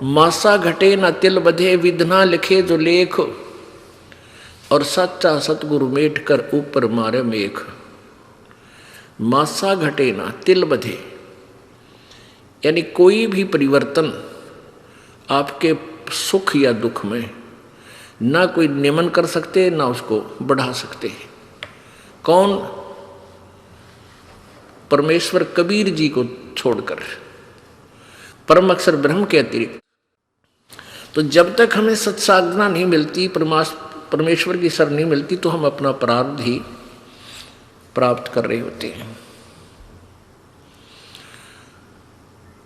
मासा घटे न तिल बधे, विधना लिखे जो लेख, और सच्चा सतगुरु मेट कर ऊपर मारे मेघ। मासा घटे ना तिल बधे, यानी कोई भी परिवर्तन आपके सुख या दुख में ना कोई नियमन कर सकते ना उसको बढ़ा सकते। कौन? परमेश्वर कबीर जी को छोड़कर, परम अक्षर ब्रह्म के अतिरिक्त। तो जब तक हमें सत्साधना नहीं मिलती, परमेश्वर की शरण नहीं मिलती, तो हम अपना प्रारब्ध ही प्राप्त कर रहे होते हैं।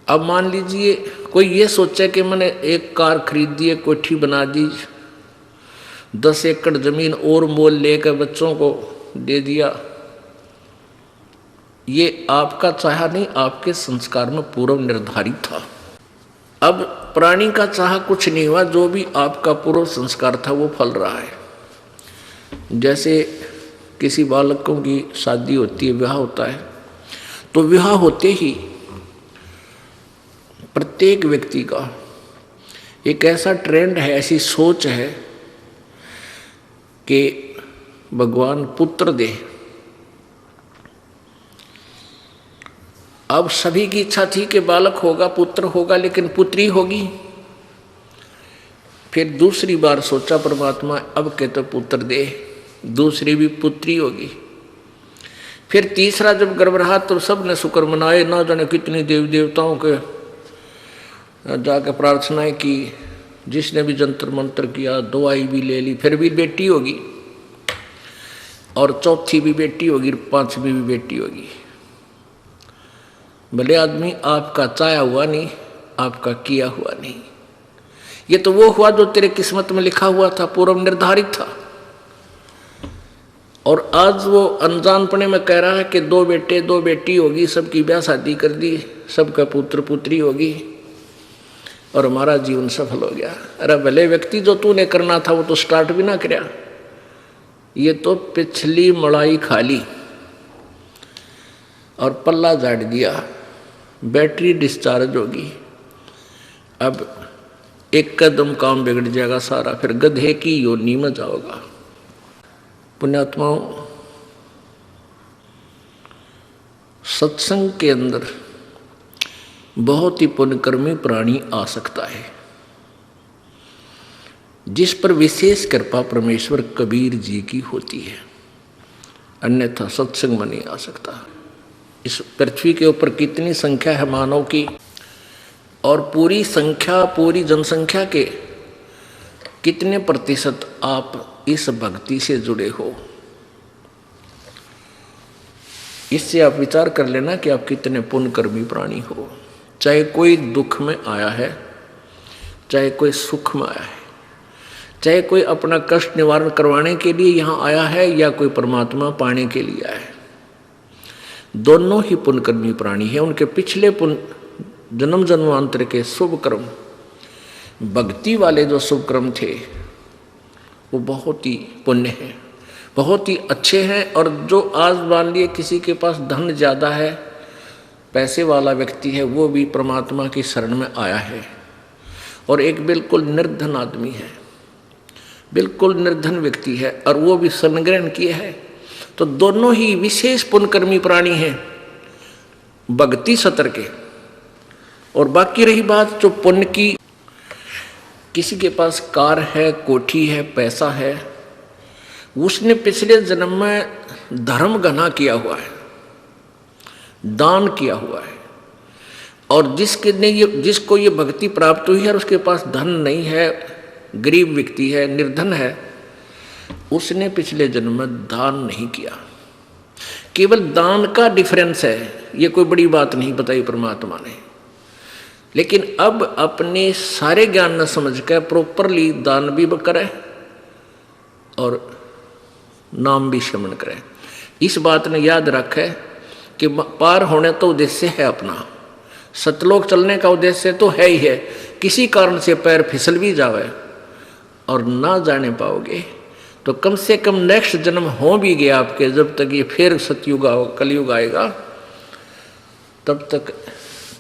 अब मान लीजिए कोई ये सोचे कि मैंने एक कार खरीद दी, एक कोठी बना दी, 10 एकड़ जमीन और मोल लेकर बच्चों को दे दिया। ये आपका चाहा नहीं, आपके संस्कार में पूर्व निर्धारित था। अब प्राणी का चाहा कुछ नहीं हुआ, जो भी आपका पूर्व संस्कार था वो फल रहा है। जैसे किसी बालकों की शादी होती है, विवाह होता है, तो विवाह होते ही प्रत्येक व्यक्ति का एक ऐसा ट्रेंड है, ऐसी सोच है कि भगवान पुत्र दे। अब सभी की इच्छा थी कि बालक होगा, पुत्र होगा, लेकिन पुत्री होगी। फिर दूसरी बार सोचा परमात्मा, अब के तो पुत्र दे, दूसरी भी पुत्री होगी। फिर तीसरा जब गर्भ रहा तो सब ने शुक्र मनाए, ना जाने कितनी देवी देवताओं के जाकर प्रार्थनाएं की, जिसने भी जंतर मंत्र किया, दवाई भी ले ली, फिर भी बेटी होगी, और चौथी भी बेटी होगी, 5वीं भी बेटी होगी। भले आदमी, आपका चाया हुआ नहीं, आपका किया हुआ नहीं। ये तो वो हुआ जो तेरे किस्मत में लिखा हुआ था, पूर्व निर्धारित था। और आज वो अनजानपने में कह रहा है कि 2 बेटे 2 बेटी होगी, सबकी ब्याह शादी कर दी, सबका पुत्र पुत्री होगी और हमारा जीवन सफल हो गया। अरे भले व्यक्ति, जो तूने करना था वो तो स्टार्ट भी ना किया। ये तो पिछली मलाई खा ली और पल्ला झाड़ दिया, बैटरी डिस्चार्ज होगी। अब एक कदम काम बिगड़ जाएगा सारा, फिर गधे की योनि में जाओगा। पुण्यात्माओं, सत्संग के अंदर बहुत ही पुण्यकर्मी प्राणी आ सकता है, जिस पर विशेष कृपा परमेश्वर कबीर जी की होती है, अन्यथा सत्संग में नहीं आ सकता। इस पृथ्वी के ऊपर कितनी संख्या है मानव की, और पूरी संख्या, पूरी जनसंख्या के कितने प्रतिशत आप इस भक्ति से जुड़े हो। इससे आप विचार कर लेना कि आप कितने पुण्यकर्मी प्राणी हो। चाहे कोई दुख में आया है, चाहे कोई सुख में आया है, चाहे कोई अपना कष्ट निवारण करवाने के लिए यहाँ आया है, या कोई परमात्मा पाने के लिए आया है, दोनों ही पुण्यकर्मी प्राणी हैं। उनके पिछले पुण्य जन्म जन्मांतर के शुभ कर्म, भक्ति वाले जो शुभ कर्म थे, वो बहुत ही पुण्य हैं, बहुत ही अच्छे हैं। और जो आज मान लिए किसी के पास धन ज़्यादा है, पैसे वाला व्यक्ति है, वो भी परमात्मा की शरण में आया है, और एक बिल्कुल निर्धन आदमी है, बिल्कुल निर्धन व्यक्ति है, और वो भी शरण ग्रहण किए है, तो दोनों ही विशेष पुण्यकर्मी प्राणी हैं भक्ति सतर के। और बाकी रही बात जो पुण्य की, किसी के पास कार है, कोठी है, पैसा है, उसने पिछले जन्म में धर्म घना किया हुआ है, दान किया हुआ है, और जिसको ये भक्ति प्राप्त हुई है और उसके पास धन नहीं है, गरीब व्यक्ति है, निर्धन है, उसने पिछले जन्म में दान नहीं किया। केवल दान का डिफरेंस है, ये कोई बड़ी बात नहीं बताई परमात्मा ने। लेकिन अब अपने सारे ज्ञान न समझ कर प्रॉपरली दान भी करे और नाम भी श्रवण करे। इस बात ने याद रखे कि पार होने तो उद्देश्य है अपना, सतलोक चलने का उद्देश्य तो है ही है। किसी कारण से पैर फिसल भी जावे और ना जाने पाओगे तो कम से कम नेक्स्ट जन्म हो भी गया आपके, जब तक ये फिर सतयुग कलयुग आएगा, तब तक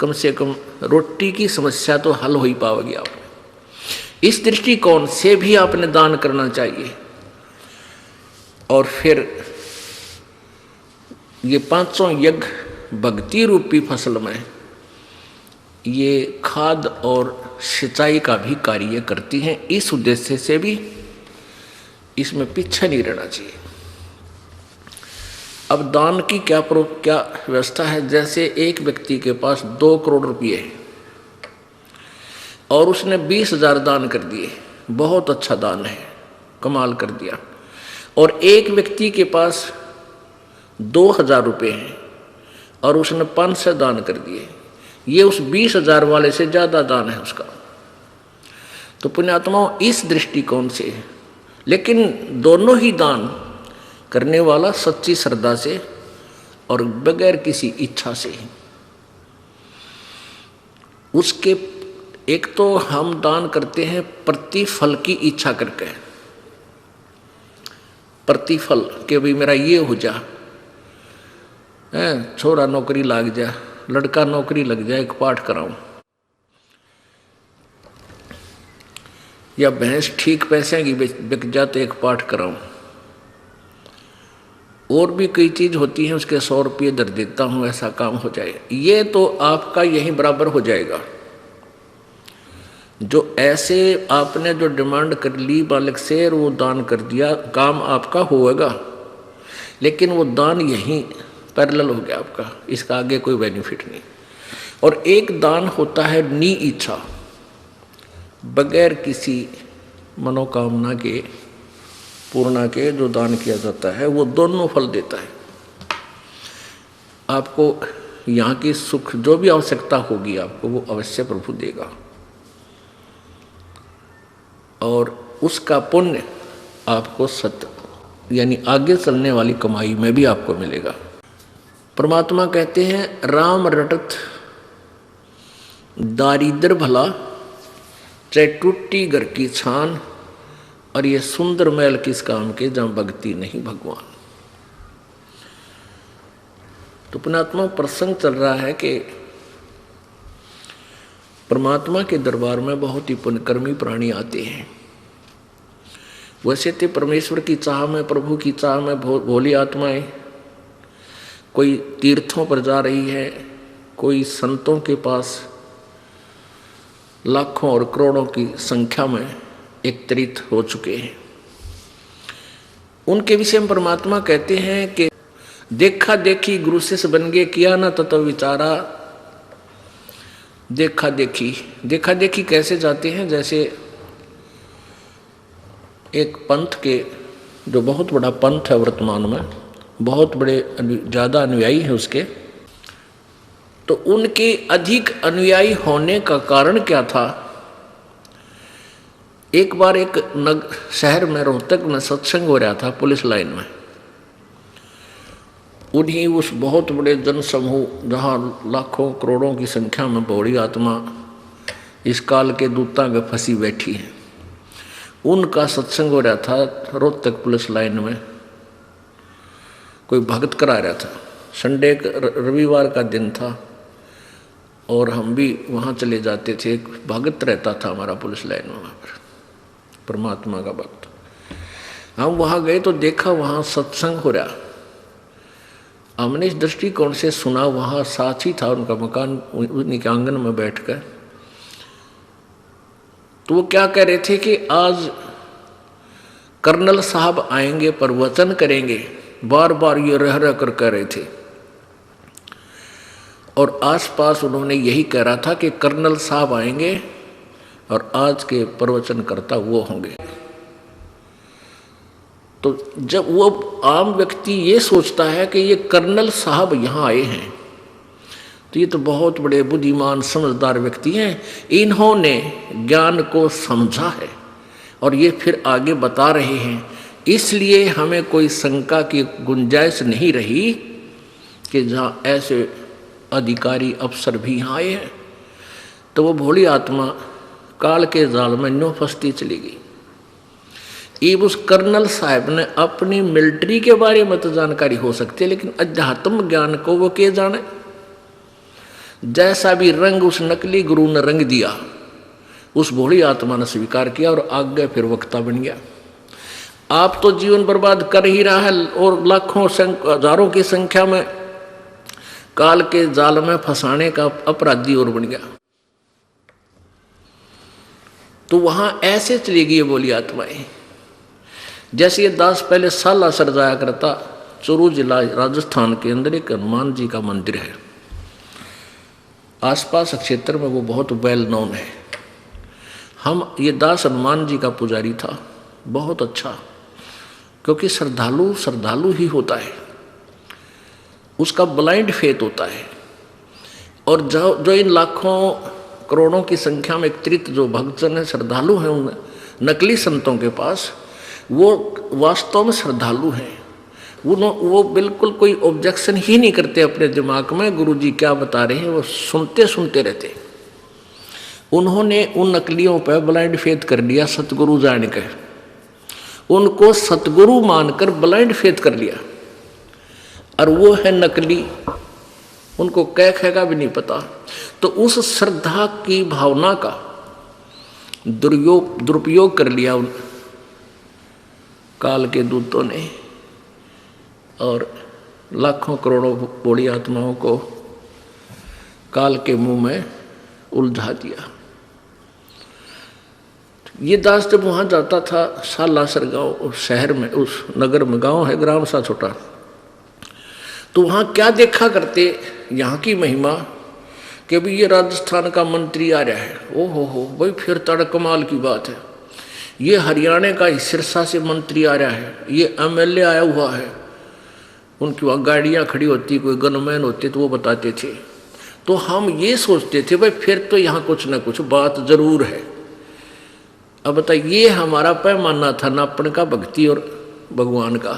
कम से कम रोटी की समस्या तो हल हो ही पाओगी आप। इस दृष्टिकोण से भी आपने दान करना चाहिए। और फिर ये पांचों यज्ञ भक्ति रूपी फसल में ये खाद और सिंचाई का भी कार्य करती हैं। इस उद्देश्य से भी इसमें पीछे नहीं रहना चाहिए। अब दान की क्या व्यवस्था है? जैसे एक व्यक्ति के पास 2 करोड़ रुपये है और उसने 20,000 दान कर दिए, बहुत अच्छा दान है, कमाल कर दिया। और एक व्यक्ति के पास 2,000 रुपये हैं और उसने 500 दान कर दिए, ये उस 20,000 वाले से ज़्यादा दान है उसका। तो पुण्यात्माओं, इस दृष्टिकोण से, लेकिन दोनों ही दान करने वाला सच्ची श्रद्धा से और बगैर किसी इच्छा से। उसके एक तो हम दान करते हैं प्रतिफल की इच्छा करके, प्रतिफल के भी मेरा ये हो जा, छोरा नौकरी लग जा, लड़का नौकरी लग जाए, एक पाठ कराऊं, या भैंस ठीक पैसे की बिक जाते, एक पाठ कराऊं, और भी कई चीज होती हैं, उसके 100 रुपये दर देता हूं, ऐसा काम हो जाए। ये तो आपका यही बराबर हो जाएगा। जो ऐसे आपने जो डिमांड कर ली बालक से और वो दान कर दिया, काम आपका होगा, लेकिन वो दान यहीं पैरेलल हो गया आपका, इसका आगे कोई बेनिफिट नहीं। और एक दान होता है नी इच्छा, बगैर किसी मनोकामना के पूर्णा के जो दान किया जाता है, वो दोनों फल देता है आपको। यहाँ की सुख जो भी आवश्यकता होगी आपको, वो अवश्य प्रभु देगा और उसका पुण्य आपको सत्य यानी आगे चलने वाली कमाई में भी आपको मिलेगा। परमात्मा कहते हैं, राम रटत दारिद्र भला, चाहे टूटी घर की छान, और ये सुंदर महल किस काम के जहां भक्ति नहीं भगवान। तो पुण्यात्मा, प्रसंग चल रहा है कि परमात्मा के दरबार में बहुत ही पुण्यकर्मी प्राणी आते हैं। वैसे तो परमेश्वर की चाह में, प्रभु की चाह में भोली आत्माएं कोई तीर्थों पर जा रही है, कोई संतों के पास लाखों और करोड़ों की संख्या में एकत्रित हो चुके हैं। उनके विषय में परमात्मा कहते हैं कि देखा देखी गुरु शिष्य बन गए, किया ना तत्व विचारा। देखा देखी कैसे जाते हैं? जैसे एक पंथ के, जो बहुत बड़ा पंथ है वर्तमान में, बहुत बड़े ज़्यादा अनुयायी हैं उसके, तो उनके अधिक अनुयायी होने का कारण क्या था? एक बार एक शहर में, रोहतक में सत्संग हो रहा था पुलिस लाइन में। उन्हीं उस बहुत बड़े जनसमूह जहाँ लाखों करोड़ों की संख्या में बौड़ी आत्मा इस काल के दूतां में फंसी बैठी है, उनका सत्संग हो रहा था रोहतक पुलिस लाइन में। कोई भगत करा रहा था, संडे रविवार का दिन था और हम भी वहाँ चले जाते थे। एक भगत रहता था हमारा पुलिस लाइन में, वहाँ पर परमात्मा का भक्त। हम वहाँ गए तो देखा वहाँ सत्संग हो रहा। हमने इस दृष्टिकोण से सुना, वहाँ साथी था उनका मकान, उन्हीं के आंगन में बैठकर। तो वो क्या कह रहे थे कि आज कर्नल साहब आएंगे, प्रवचन करेंगे, बार बार ये रह कर कह रहे थे। और आसपास उन्होंने यही कह रहा था कि कर्नल साहब आएंगे और आज के प्रवचनकर्ता वो होंगे। तो जब वो आम व्यक्ति ये सोचता है कि ये कर्नल साहब यहाँ आए हैं, तो ये तो बहुत बड़े बुद्धिमान समझदार व्यक्ति हैं, इन्होंने ज्ञान को समझा है और ये फिर आगे बता रहे हैं, इसलिए हमें कोई शंका की गुंजाइश नहीं रही कि जहाँ ऐसे अधिकारी अफसर भी यहाँ आए हैं। तो वो भोली आत्मा काल के जाल में न्यों फंसती चली गई। अब उस कर्नल साहब ने अपनी मिलिट्री के बारे में तो जानकारी हो सकती है, लेकिन अध्यात्म ज्ञान को वो के जाने। जैसा भी रंग उस नकली गुरु ने रंग दिया, उस भोली आत्मा ने स्वीकार किया और आगे फिर वक्ता बन गया। आप तो जीवन बर्बाद कर ही रहा है और लाखों हजारों की संख्या में काल के जाल में फंसाने का अपराधी और बन गया। तो वहां ऐसे चली गई बोली आत्माएं। जैसे ये दास पहले साला सर जाया करता, चूरू जिला राजस्थान के अंदर एक हनुमान जी का मंदिर है, आसपास क्षेत्र में वो बहुत वेल नोन है। ये दास हनुमान जी का पुजारी था, बहुत अच्छा, क्योंकि श्रद्धालु श्रद्धालु ही होता है, उसका ब्लाइंड फेथ होता है। और जो इन लाखों करोड़ों की संख्या में एकत्रित जो भक्तजन है, श्रद्धालु हैं उन नकली संतों के पास, वो वास्तव में श्रद्धालु हैं। वो बिल्कुल कोई ऑब्जेक्शन ही नहीं करते अपने दिमाग में, गुरु जी क्या बता रहे हैं वो सुनते सुनते रहते। उन्होंने उन नकलियों पर ब्लाइंड फेथ कर लिया, सतगुरु जान के उनको सतगुरु मानकर ब्लाइंड फेथ कर लिया। और वो है नकली, उनको कह भी नहीं पता। तो उस श्रद्धा की भावना का दुरुपयोग कर लिया उन काल के दूतों ने, और लाखों करोड़ों बड़ी आत्माओं को काल के मुंह में उलझा दिया। ये दास जब वहाँ जाता था, सालासर गांव उस शहर में, उस नगर में, गांव है ग्राम सा छोटा, तो वहाँ क्या देखा करते, यहाँ की महिमा कि भी ये राजस्थान का मंत्री आ रहा है, ओ हो भाई फिर तड़ कमाल की बात है। ये हरियाणा का सिरसा से मंत्री आ रहा है, ये एमएलए आया हुआ है। उनकी वहाँ गाड़ियाँ खड़ी होती, कोई गनमैन होते तो वो बताते थे। तो हम ये सोचते थे भाई फिर तो यहाँ कुछ ना कुछ बात जरूर है। अब बताइए, ये हमारा पैमाना था नापण का भक्ति और भगवान का,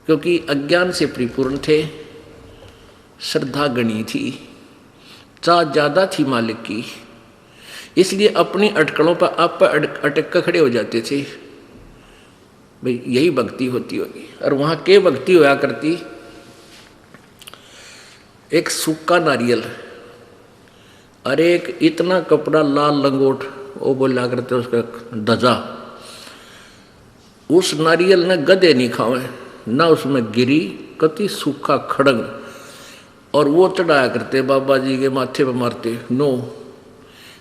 क्योंकि अज्ञान से परिपूर्ण थे, श्रद्धा गणी थी, चाह ज्यादा थी मालिक की, इसलिए अपनी अटकलों पर आप अटक कर खड़े हो जाते थे, भाई यही भक्ति होती होगी। और वहां के भक्ति होया करती, एक सूखा नारियल, अरे एक इतना कपड़ा लाल लंगोट, वो बोला करते उसका धजा, उस नारियल ने गधे नहीं खावे, ना उसमें गिरी कति सूखा खड़ंग, और वो चढ़ाया करते बाबा जी के माथे पर मारते। नो,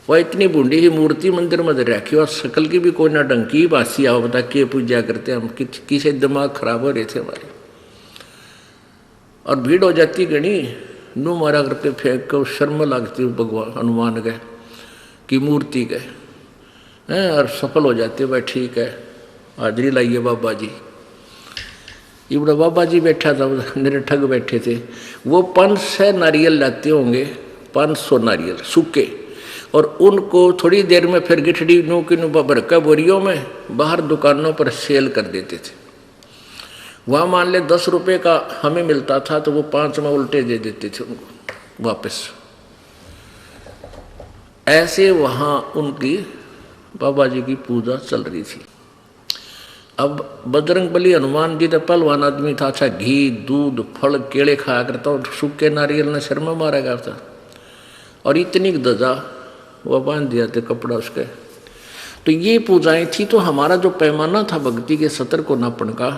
वह इतनी बूढ़ी ही मूर्ति मंदिर में रखी और शकल की भी कोई ना डंकी बासी आओ, बता के पूजा करते हम, किसे दिमाग खराब हो रहे थे हमारे। और भीड़ हो जाती गणी, नो मारा करते फेंक कर, शर्म लगती भगवान हनुमान गए की मूर्ति गए हैं, और सफल हो जाते, भाई ठीक है हाजरी लाइए बाबा जी। ये बड़ा बाबा जी बैठा था, मेरे ठग बैठे थे, वो 500 नारियल लाते होंगे, 500 नारियल सूखे, और उनको थोड़ी देर में फिर गिठड़ी नू की नू भरका बोरियों में बाहर दुकानों पर सेल कर देते थे। वहाँ मान ले 10 रुपये का हमें मिलता था, तो वो 5 में उल्टे दे देते थे उनको वापस। ऐसे वहाँ उनकी बाबा जी की पूजा चल रही थी। अब बजरंग बली हनुमान जी तो पहलवान आदमी था, अच्छा घी दूध फल केले खाया करता, और सूखे नारियल ने शर्म मारा करता, और इतनी दजा वह बांध दिया थे कपड़ा उसके। तो ये पूजाएं थी। तो हमारा जो पैमाना था भक्ति के सतर को नापण का,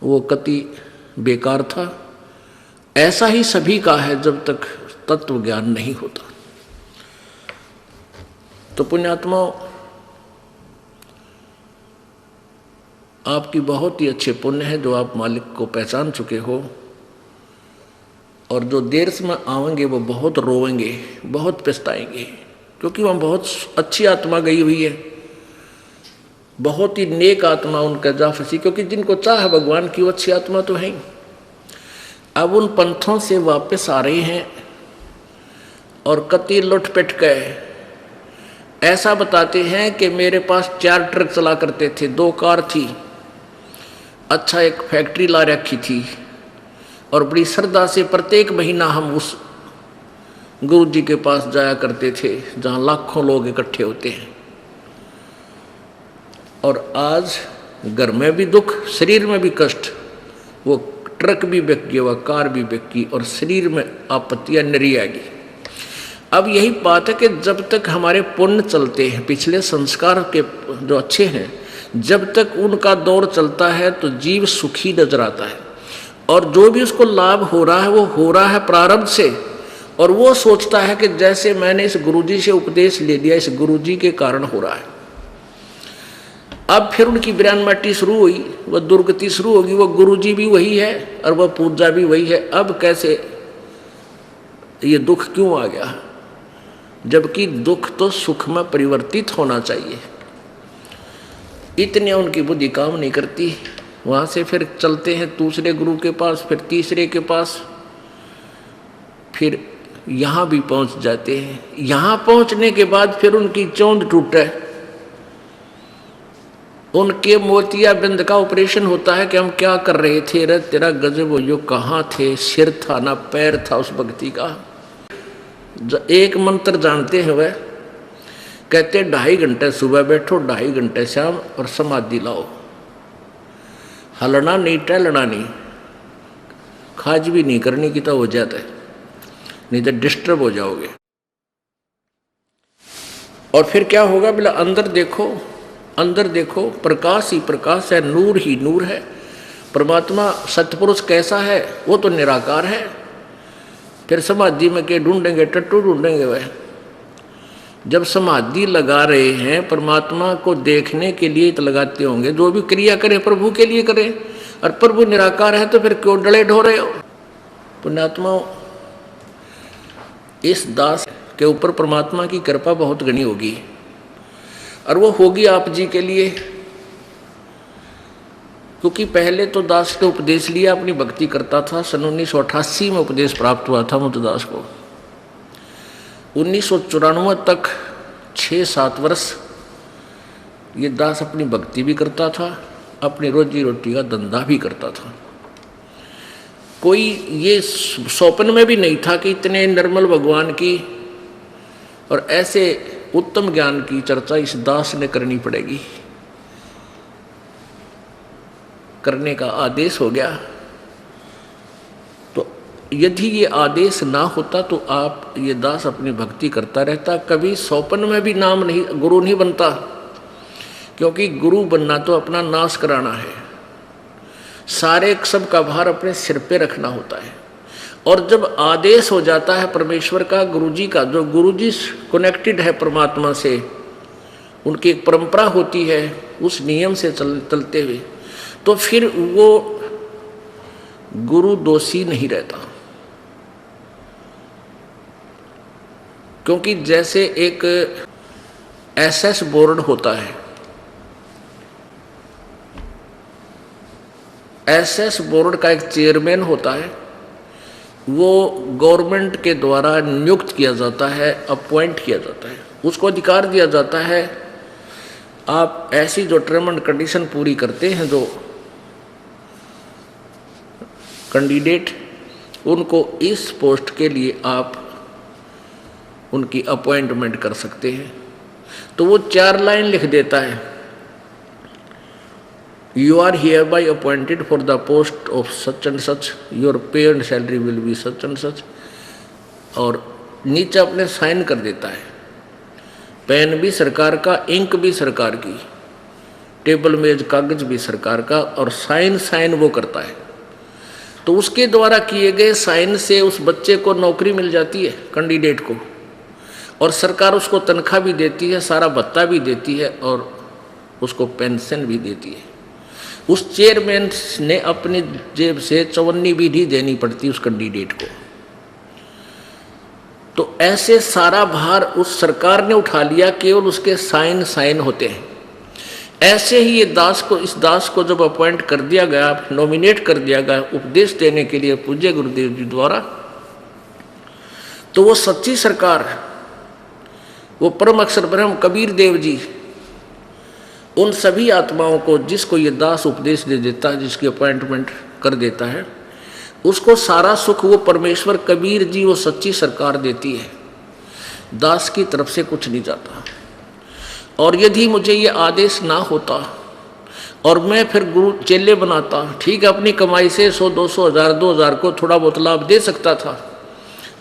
वो कति बेकार था। ऐसा ही सभी का है जब तक तत्व ज्ञान नहीं होता। तो पुण्यात्माओं, आपकी बहुत ही अच्छे पुण्य है जो आप मालिक को पहचान चुके हो, और जो देर से में आवेंगे वो बहुत रोएंगे, बहुत पछताएंगे, क्योंकि वहाँ बहुत अच्छी आत्मा गई हुई है, बहुत ही नेक आत्मा उनका जा फंसी, क्योंकि जिनको चाह भगवान की वो अच्छी आत्मा तो है ही। अब उन पंथों से वापस आ रहे हैं और कति लुटपट गए। ऐसा बताते हैं कि मेरे पास 4 ट्रक चला करते थे, 2 कार थी, अच्छा एक फैक्ट्री ला रखी थी, और बड़ी श्रद्धा से प्रत्येक महीना हम उस गुरु जी के पास जाया करते थे जहाँ लाखों लोग इकट्ठे होते हैं। और आज घर में भी दुख, शरीर में भी कष्ट, वो ट्रक भी बिक गया हुआ, कार भी बिक गई, और शरीर में आपत्तियां नरी आएगी। अब यही बात है कि जब तक हमारे पुण्य चलते हैं, पिछले संस्कार के जो अच्छे हैं, जब तक उनका दौर चलता है तो जीव सुखी नजर आता है। और जो भी उसको लाभ हो रहा है वो हो रहा है प्रारब्ध से, और वो सोचता है कि जैसे मैंने इस गुरुजी से उपदेश ले लिया, इस गुरुजी के कारण हो रहा है। अब फिर उनकी विरानमाटी शुरू हुई, वह दुर्गति शुरू होगी। वो गुरुजी भी वही है और वह पूजा भी वही है। अब कैसे ये दुख क्यों आ गया, जबकि दुख तो सुख में परिवर्तित होना चाहिए। इतने उनकी बुद्धि काम नहीं करती। वहाँ से फिर चलते हैं दूसरे गुरु के पास, फिर तीसरे के पास, फिर यहाँ भी पहुँच जाते हैं। यहाँ पहुँचने के बाद फिर उनकी चौंध टूटे, उनके मोतियाबिंद का ऑपरेशन होता है कि हम क्या कर रहे थे रे, तेरा गजब हो, कहाँ थे, सिर था ना पैर था उस भक्ति का। एक मंत्र जानते हैं वह, कहते 2.5 घंटे सुबह बैठो, 2.5 घंटे शाम, और समाधि लाओ। हलना नहीं, टहलना नहीं, खाज भी नहीं करनी की तो हो जाता है, नहीं तो डिस्टर्ब हो जाओगे। और फिर क्या होगा, बोला अंदर देखो, अंदर देखो, प्रकाश ही प्रकाश है, नूर ही नूर है। परमात्मा सतपुरुष कैसा है, वो तो निराकार है। फिर समाधि में के ढूंढेंगे, टट्टू ढूंढेंगे वह। जब समाधि लगा रहे हैं परमात्मा को देखने के लिए तो लगाते होंगे, जो भी क्रिया करें प्रभु के लिए करें, और प्रभु निराकार है तो फिर क्यों डले ढो रहे हो। पुण्यात्माओं, इस दास के ऊपर परमात्मा की कृपा बहुत घनी होगी, और वो होगी आप जी के लिए, क्योंकि पहले तो दास के उपदेश लिया, अपनी भक्ति करता था। सन 1988 में उपदेश प्राप्त हुआ था मुद्दास को। 1994 तक 6-7 वर्ष ये दास अपनी भक्ति भी करता था, अपनी रोजी रोटी का धंधा भी करता था। कोई ये स्वप्न में भी नहीं था कि इतने निर्मल भगवान की और ऐसे उत्तम ज्ञान की चर्चा इस दास ने करनी पड़ेगी। करने का आदेश हो गया। तो यदि ये आदेश ना होता तो आप ये दास अपनी भक्ति करता रहता, कभी स्वप्न में भी नाम नहीं, गुरु नहीं बनता। क्योंकि गुरु बनना तो अपना नाश कराना है, सारे सब का भार अपने सिर पे रखना होता है। और जब आदेश हो जाता है परमेश्वर का, गुरुजी का, जो गुरुजी कनेक्टेड है परमात्मा से, उनकी एक परंपरा होती है, उस नियम से चलते हुए, तो फिर वो गुरु दोषी नहीं रहता। क्योंकि जैसे एक एसएस बोर्ड होता है, एसएस बोर्ड का एक चेयरमैन होता है, वो गवर्नमेंट के द्वारा नियुक्त किया जाता है, अपॉइंट किया जाता है, उसको अधिकार दिया जाता है, आप ऐसी जो टर्म एंड कंडीशन पूरी करते हैं जो कैंडिडेट, उनको इस पोस्ट के लिए आप उनकी अपॉइंटमेंट कर सकते हैं। तो वो 4 लाइन लिख देता है, you are hereby appointed for the post of such and such, your pay and salary will be such and such, और नीचे अपने साइन कर देता है। पेन भी सरकार का, इंक भी सरकार की, टेबल मेज कागज भी सरकार का, और साइन वो करता है। तो उसके द्वारा किए गए साइन से उस बच्चे को नौकरी मिल जाती है, कैंडिडेट को, और सरकार उसको तनख्वाह भी देती है, सारा भत्ता भी देती है, और उसको पेंशन भी देती है। उस चेयरमैन ने अपनी जेब से 54 भी नहीं देनी पड़ती उस कैंडिडेट को। तो ऐसे सारा भार उस सरकार ने उठा लिया, केवल उसके साइन होते हैं। ऐसे ही ये दास को, इस दास को जब अपॉइंट कर दिया गया, नॉमिनेट कर दिया गया उपदेश देने के लिए पूज्य गुरुदेव जी द्वारा, तो वो सच्ची सरकार, वो परम अक्षर ब्रह्म कबीर देव जी, उन सभी आत्माओं को जिसको ये दास उपदेश दे देता है, जिसकी अपॉइंटमेंट कर देता है, उसको सारा सुख वो परमेश्वर कबीर जी, वो सच्ची सरकार देती है। दास की तरफ से कुछ नहीं जाता। और यदि मुझे ये आदेश ना होता, और मैं फिर गुरु चेले बनाता। ठीक है, अपनी कमाई से 100, 200, 1000, 2000 को थोड़ा बहुत लाभ दे सकता था,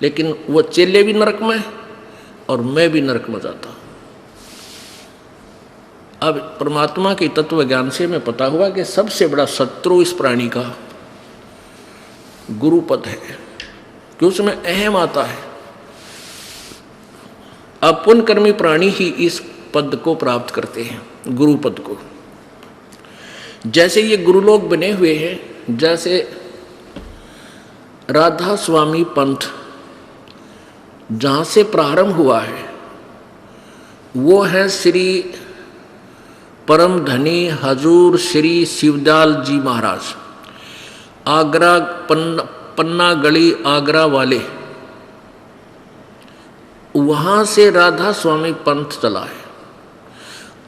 लेकिन वो चेले भी नरक में और मैं भी नरक में जाता। अब परमात्मा के तत्व ज्ञान से मैं पता हुआ कि सबसे बड़ा शत्रु इस प्राणी का गुरुपद है, कि उसमें अहम आता है। अब पुण्यकर्मी प्राणी ही इस पद को प्राप्त करते हैं, गुरुपद को। जैसे ये गुरुलोक बने हुए हैं, जैसे राधा स्वामी पंथ जहाँ से प्रारंभ हुआ है वो है श्री परम धनी हजूर श्री शिवदयाल जी महाराज, आगरा पन्ना गली आगरा वाले, वहाँ से राधा स्वामी पंथ चला है।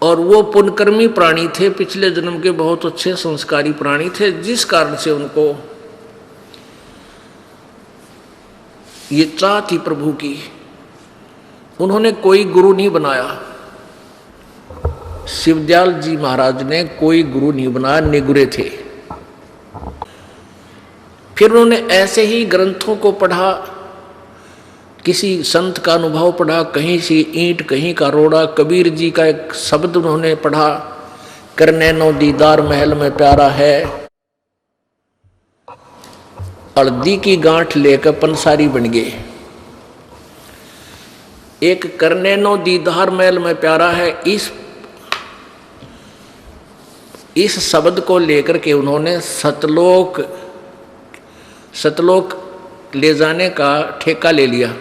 और वो पुण्यकर्मी प्राणी थे, पिछले जन्म के बहुत अच्छे संस्कारी प्राणी थे, जिस कारण से उनको ये चाह थी प्रभु की। उन्होंने कोई गुरु नहीं बनाया, शिवदयाल जी महाराज ने कोई गुरु नहीं बनाया, निगुरे थे। फिर उन्होंने ऐसे ही ग्रंथों को पढ़ा, किसी संत का अनुभव पढ़ा, कहीं सी ईंट कहीं का रोड़ा, कबीर जी का एक शब्द उन्होंने पढ़ा, करने नो दीदार महल में प्यारा है, हल्दी की गांठ लेकर पंसारी बन गए। एक करने नो दीदार महल में प्यारा है, इस शब्द को लेकर के उन्होंने सतलोक ले जाने का ठेका ले लिया।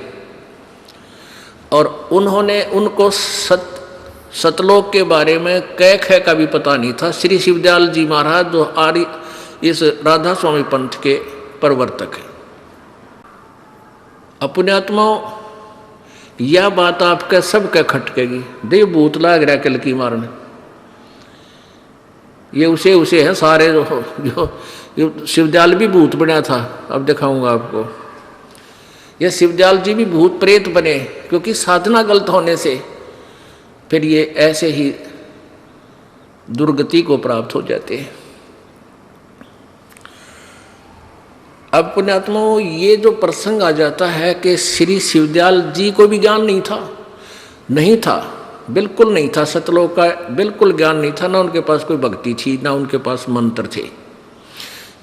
और उन्होंने उनको सतलोक के बारे में कै खे का भी पता नहीं था। श्री शिवदयाल जी महाराज जो इस राधा स्वामी पंथ के प्रवर्तक हैं। अपने आत्माओं, यह बात आपके सबके खटकेगी। देव भूत लाग रहा कल की मारने, ये उसे है सारे जो शिवदयाल भी भूत बना था। अब दिखाऊंगा आपको, ये शिवदयाल जी भी भूत प्रेत बने, क्योंकि साधना गलत होने से फिर ये ऐसे ही दुर्गति को प्राप्त हो जाते हैं। अब पुण्यात्माओं, ये जो प्रसंग आ जाता है कि श्री शिवदयाल जी को भी ज्ञान नहीं था, बिल्कुल नहीं था, सतलोक का बिल्कुल ज्ञान नहीं था, ना उनके पास कोई भक्ति थी, ना उनके पास मंत्र थे।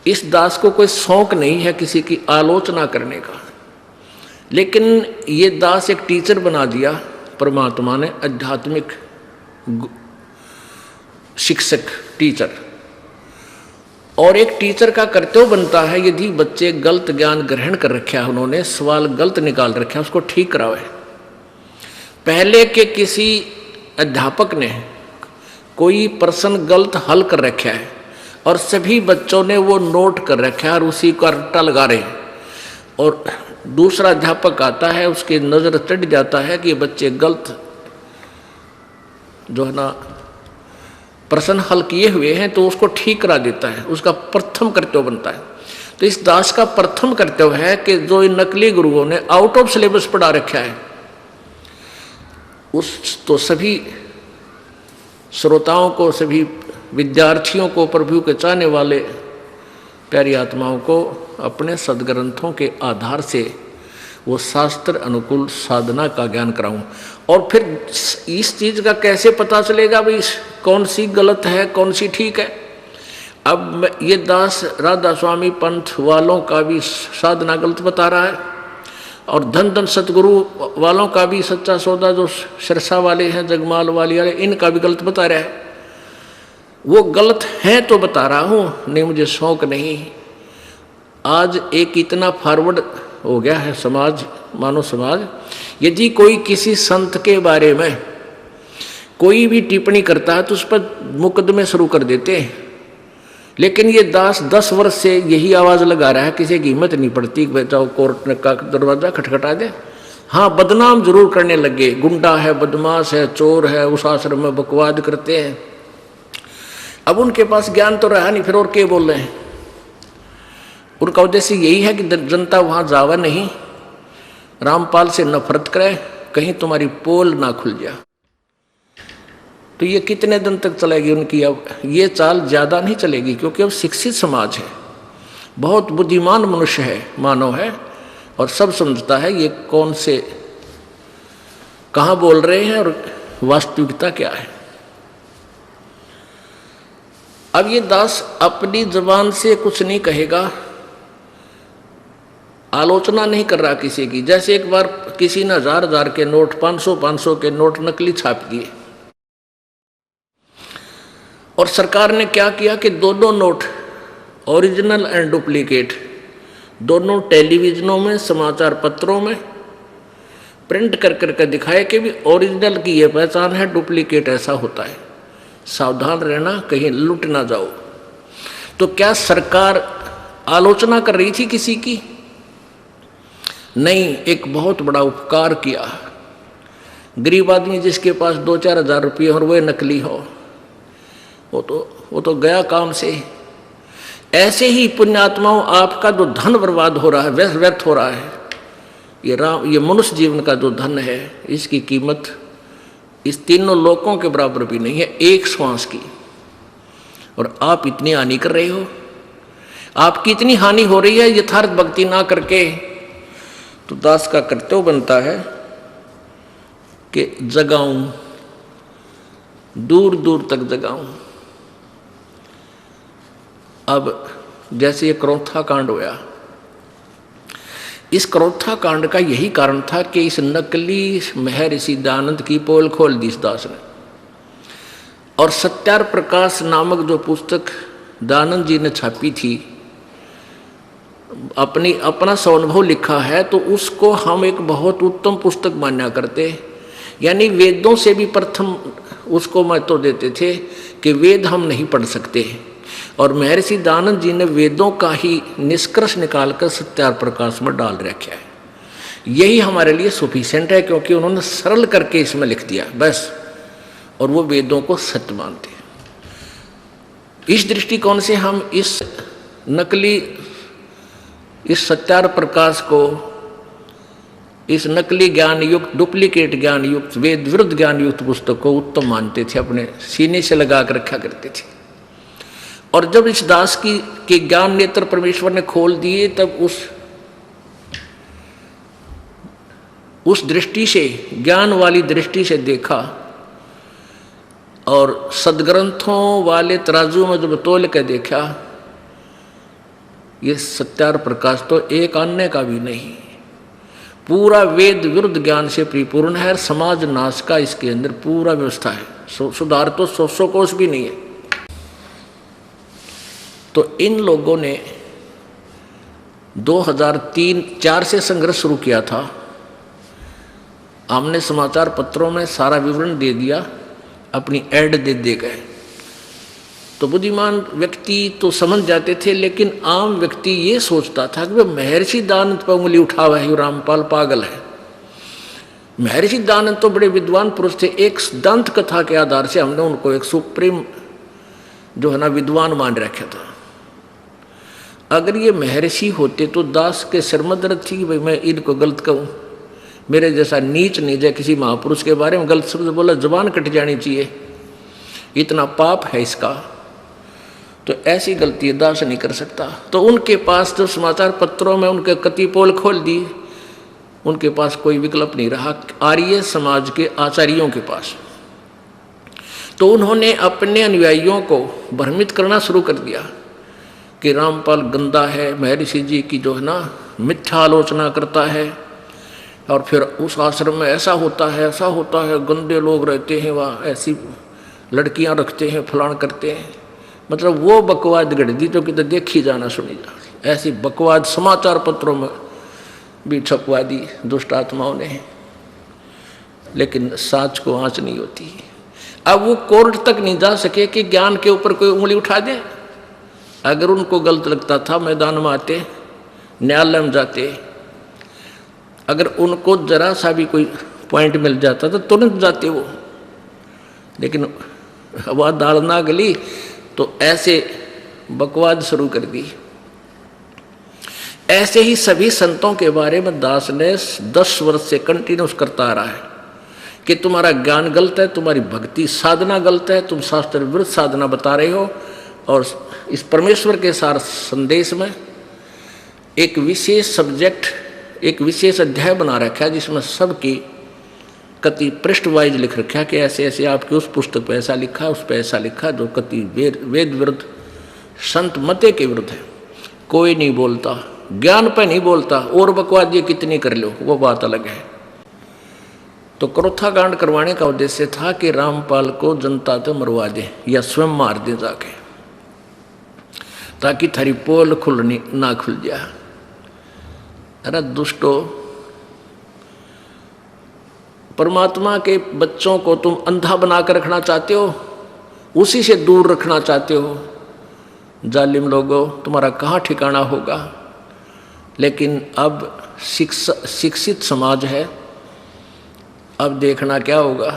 इस दास को कोई शौक नहीं है किसी की आलोचना करने का, लेकिन ये दास एक टीचर बना दिया परमात्मा ने, आध्यात्मिक शिक्षक टीचर। और एक टीचर का कर्तव्य बनता है, यदि बच्चे गलत ज्ञान ग्रहण कर रखे है, उन्होंने सवाल गलत निकाल रखे है, उसको ठीक करावे। पहले के किसी अध्यापक ने कोई प्रश्न गलत हल कर रखा है और सभी बच्चों ने वो नोट कर रखा है और उसी का रट्टा लगा रहे हैं, और दूसरा अध्यापक आता है, उसके नज़र चढ़ जाता है कि ये बच्चे गलत जो है ना प्रश्न हल किए हुए हैं, तो उसको ठीक करा देता है। उसका प्रथम कर्तव्य बनता है। तो इस दास का प्रथम कर्तव्य है कि जो इन नकली गुरुओं ने आउट ऑफ सिलेबस पढ़ा रखा है, तो सभी श्रोताओं को, सभी विद्यार्थियों को, प्रभु के चाहने वाले प्यारी आत्माओं को अपने सदग्रंथों के आधार से वो शास्त्र अनुकूल साधना का ज्ञान कराऊं। और फिर इस चीज़ का कैसे पता चलेगा भाई कौन सी गलत है, कौन सी ठीक है। अब ये दास राधा स्वामी पंथ वालों का भी साधना गलत बता रहा है, और धन सतगुरु वालों का भी सच्चा सौदा जो सिरसा वाले हैं, जगमाल वाले, इनका भी गलत बता रहा है। वो गलत है तो बता रहा हूँ, नहीं मुझे शौक नहीं। आज एक इतना फॉरवर्ड हो गया है समाज, मानव समाज, यदि कोई किसी संत के बारे में कोई भी टिप्पणी करता है तो उस पर मुकदमे शुरू कर देते हैं। लेकिन ये दास 10 वर्ष से यही आवाज़ लगा रहा है, किसी की हिम्मत नहीं पड़ती कि जाओ कोर्ट का दरवाज़ा खटखटा दे। हाँ, बदनाम जरूर करने लगे, गुंडा है, बदमाश है, चोर है, उस आश्रम में बकवाद करते हैं। अब उनके पास ज्ञान तो रहा नहीं, फिर और क्या बोल रहे हैं। उनका उद्देश्य यही है कि जनता वहाँ जावा नहीं, रामपाल से नफरत करे, कहीं तुम्हारी पोल ना खुल जाए। तो ये कितने दिन तक चलेगी उनकी? अब ये चाल ज़्यादा नहीं चलेगी, क्योंकि अब शिक्षित समाज है, बहुत बुद्धिमान मनुष्य है, मानव है, और सब समझता है ये कौन से कहाँ बोल रहे हैं और वास्तविकता क्या है। अब ये दास अपनी जबान से कुछ नहीं कहेगा, आलोचना नहीं कर रहा किसी की। जैसे एक बार किसी ने 1000 के नोट, 500 के नोट नकली छाप दिए, और सरकार ने क्या किया कि दोनों नोट, ओरिजिनल एंड डुप्लीकेट, दोनों टेलीविजनों में, समाचार पत्रों में प्रिंट कर करके दिखाए कि भी ओरिजिनल की ये पहचान है, डुप्लीकेट ऐसा होता है, सावधान रहना कहीं लुट ना जाओ। तो क्या सरकार आलोचना कर रही थी किसी की? नहीं, एक बहुत बड़ा उपकार किया। गरीब आदमी जिसके पास 2-4 हज़ार रुपये और वह नकली हो, वो तो गया काम से। ऐसे ही पुण्यात्माओं, आपका जो धन बर्बाद हो रहा है, व्यर्थ हो रहा है, ये मनुष्य जीवन का जो धन है, इसकी कीमत इस तीनों लोकों के बराबर भी नहीं है, एक श्वास की। और आप इतनी हानि कर रहे हो, आपकी इतनी हानि हो रही है यथार्थ भक्ति ना करके। तो दास का कर्तव्य बनता है कि जगाऊं, दूर दूर तक जगाऊं। अब जैसे ये क्रोथा कांड होया, इस क्रोथा कांड का यही कारण था कि इस नकली महर्षि दयानंद की पोल खोल दी इस दास ने। और सत्यार प्रकाश नामक जो पुस्तक दयानंद जी ने छापी थी, अपना स्वानुभव लिखा है, तो उसको हम एक बहुत उत्तम पुस्तक माना करते, यानी वेदों से भी प्रथम उसको महत्व देते थे कि वेद हम नहीं पढ़ सकते। और महर्षि दयानंद जी ने वेदों का ही निष्कर्ष निकालकर सत्यार प्रकाश में डाल रखा है। यही हमारे लिए सफिशिएंट है, क्योंकि उन्होंने सरल करके इसमें लिख दिया बस, और वो वेदों को सत्य मानते हैं। इस दृष्टिकोण से हम इस नकली, इस सत्यार प्रकाश को, इस नकली ज्ञान युक्त, डुप्लीकेट ज्ञान युक्त, वेद विरुद्ध ज्ञान युक्त पुस्तक को उत्तम मानते थे, अपने सीने से लगा कर रखा करते थे। और जब इस दास के ज्ञान नेत्र परमेश्वर ने खोल दिए, तब उस दृष्टि से, ज्ञान वाली दृष्टि से देखा, और सदग्रंथों वाले तराजू में जब तोल के देखा, ये सत्यार प्रकाश तो एक अन्य का भी नहीं, पूरा वेद विरुद्ध ज्ञान से परिपूर्ण है। समाज नाश का इसके अंदर पूरा व्यवस्था है, सुधार तो 100 कोस भी नहीं है। तो इन लोगों ने 2003-4 से संघर्ष शुरू किया था। हमने समाचार पत्रों में सारा विवरण दे दिया, अपनी ऐड दे गए। तो बुद्धिमान व्यक्ति तो समझ जाते थे, लेकिन आम व्यक्ति ये सोचता था कि वह महर्षि दयानंद पर उंगली उठा हुआ है, रामपाल पागल है। महर्षि दयानंद तो बड़े विद्वान पुरुष थे। एक दंत कथा के आधार से हमने उनको एक सुप्रीम जो है ना विद्वान मान रखा था। अगर ये महर्षि होते तो दास के सिर में दर्द थी कि भाई मैं इनको गलत कहूँ, मेरे जैसा नीच नहीं जाए किसी महापुरुष के बारे में गलत शब्द बोला, जुबान कट जानी चाहिए, इतना पाप है इसका। तो ऐसी गलती दास नहीं कर सकता। तो उनके पास जो समाचार पत्रों में उनके कति पोल खोल दी, उनके पास कोई विकल्प नहीं रहा आर्य समाज के आचार्यों के पास। तो उन्होंने अपने अनुयायियों को भ्रमित करना शुरू कर दिया कि रामपाल गंदा है, महर्षि जी की जो है ना मिथ्या आलोचना करता है, और फिर उस आश्रम में ऐसा होता है, ऐसा होता है, गंदे लोग रहते हैं वहाँ, ऐसी लड़कियाँ रखते हैं, फलान करते हैं। मतलब वो बकवाद गढ़ दी जो कि तो देखी जाना सुनी जा। ऐसी बकवाद समाचार पत्रों में भी छपवा दी दुष्ट आत्माओं ने, लेकिन साच को आँच नहीं होती। अब वो कोर्ट तक नहीं जा सके कि ज्ञान के ऊपर कोई उंगली उठा दे। अगर उनको गलत लगता था, मैदान में आते, न्यायालय में जाते, अगर उनको जरा सा भी कोई पॉइंट मिल जाता तो तुरंत जाते वो। लेकिन वह दाल ना गली तो ऐसे बकवाद शुरू कर दी। ऐसे ही सभी संतों के बारे में दास ने 10 वर्ष से कंटिन्यूस करता आ रहा है कि तुम्हारा ज्ञान गलत है, तुम्हारी भक्ति साधना गलत है, तुम शास्त्र विरुद्ध साधना बता रहे हो। और इस परमेश्वर के सार संदेश में एक विशेष सब्जेक्ट, एक विशेष अध्याय बना रखा है जिसमें सबकी कति पृष्ठ वाइज लिख रखा है कि ऐसे ऐसे आपकी उस पुस्तक पे ऐसा लिखा, उस पे ऐसा लिखा, जो कति वेद विरुद्ध, संत मते के विरुद्ध है। कोई नहीं बोलता, ज्ञान पे नहीं बोलता, और बकवाद ये कितनी कर लो वो बात अलग है। तो क्रोथा कांड करवाने का उद्देश्य था कि रामपाल को जनता तो मरवा दे या स्वयं मार दे जाके, ताकि थारी पोल खुलनी ना खुल जाए। अरे दुष्टो, परमात्मा के बच्चों को तुम अंधा बनाकर रखना चाहते हो, उसी से दूर रखना चाहते हो। जालिम लोगों, तुम्हारा कहाँ ठिकाना होगा। लेकिन अब शिक्षित समाज है, अब देखना क्या होगा।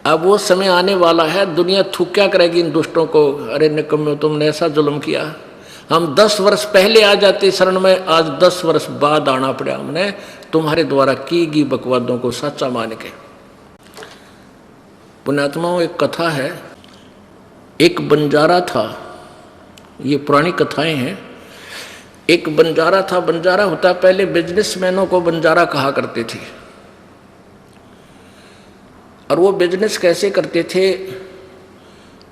अब वो समय आने वाला है, दुनिया थूक क्या करेगी इन दुष्टों को। अरे निकम्मे, तुमने ऐसा जुल्म किया, हम 10 वर्ष पहले आ जाते शरण में, आज 10 वर्ष बाद आना पड़ा हमने तुम्हारे द्वारा की गई बकवादों को सच्चा मान के। पुण्यात्माओं, एक कथा है, एक बंजारा था, ये पुरानी कथाएं हैं। एक बंजारा था, बंजारा होता पहले बिजनेसमैनों को बंजारा कहा करते थे। और वो बिजनेस कैसे करते थे,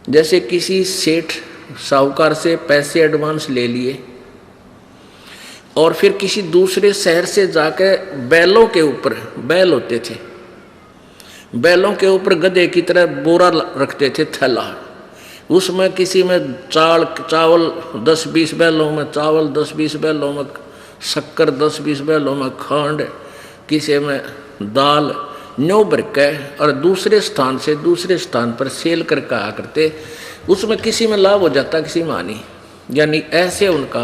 जैसे किसी सेठ साहूकार से पैसे एडवांस ले लिए और फिर किसी दूसरे शहर से जाकर बैलों के ऊपर, बैल होते थे, बैलों के ऊपर गधे की तरह बोरा रखते थे, थैला, उसमें किसी में चावल 10-20 बैलों में चावल, 10-20 बैलों में शक्कर, 10-20 बैलों में खंड, किसी में दाल, न्यू भर के और दूसरे स्थान से दूसरे स्थान पर सेल कर कहा करते। उसमें किसी में लाभ हो जाता, किसी में हानि। यानी ऐसे उनका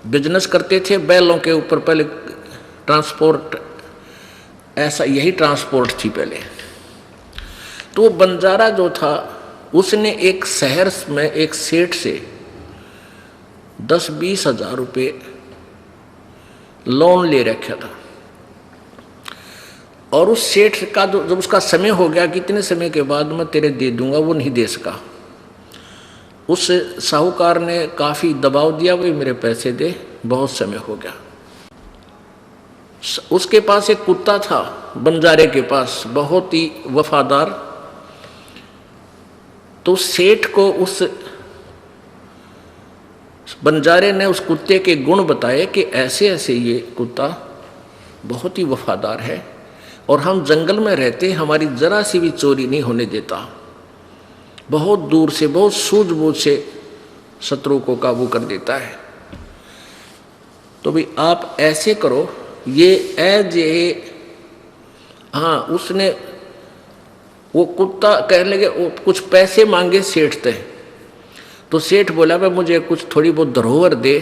बिजनेस करते थे। बैलों के ऊपर पहले ट्रांसपोर्ट, ऐसा यही ट्रांसपोर्ट थी पहले। तो वो बंजारा जो था, उसने एक शहर में एक सेठ से 10-20 हजार रुपये लोन ले रखा था। और उस सेठ का जब उसका समय हो गया, कितने समय के बाद मैं तेरे दे दूंगा, वो नहीं दे सका। उस साहूकार ने काफ़ी दबाव दिया, भाई मेरे पैसे दे, बहुत समय हो गया। उसके पास एक कुत्ता था, बंजारे के पास, बहुत ही वफादार। तो सेठ को उस बंजारे ने उस कुत्ते के गुण बताए कि ऐसे ऐसे ये कुत्ता बहुत ही वफादार है और हम जंगल में रहते, हमारी जरा सी भी चोरी नहीं होने देता, बहुत दूर से, बहुत सूझबूझ से शत्रु को काबू कर देता है। तो भी आप ऐसे करो, ये एज ए, हाँ, उसने वो कुत्ता कहने लगे, कुछ पैसे मांगे सेठ थे। तो सेठ बोला, भाई मुझे कुछ थोड़ी बहुत धरोहर दे,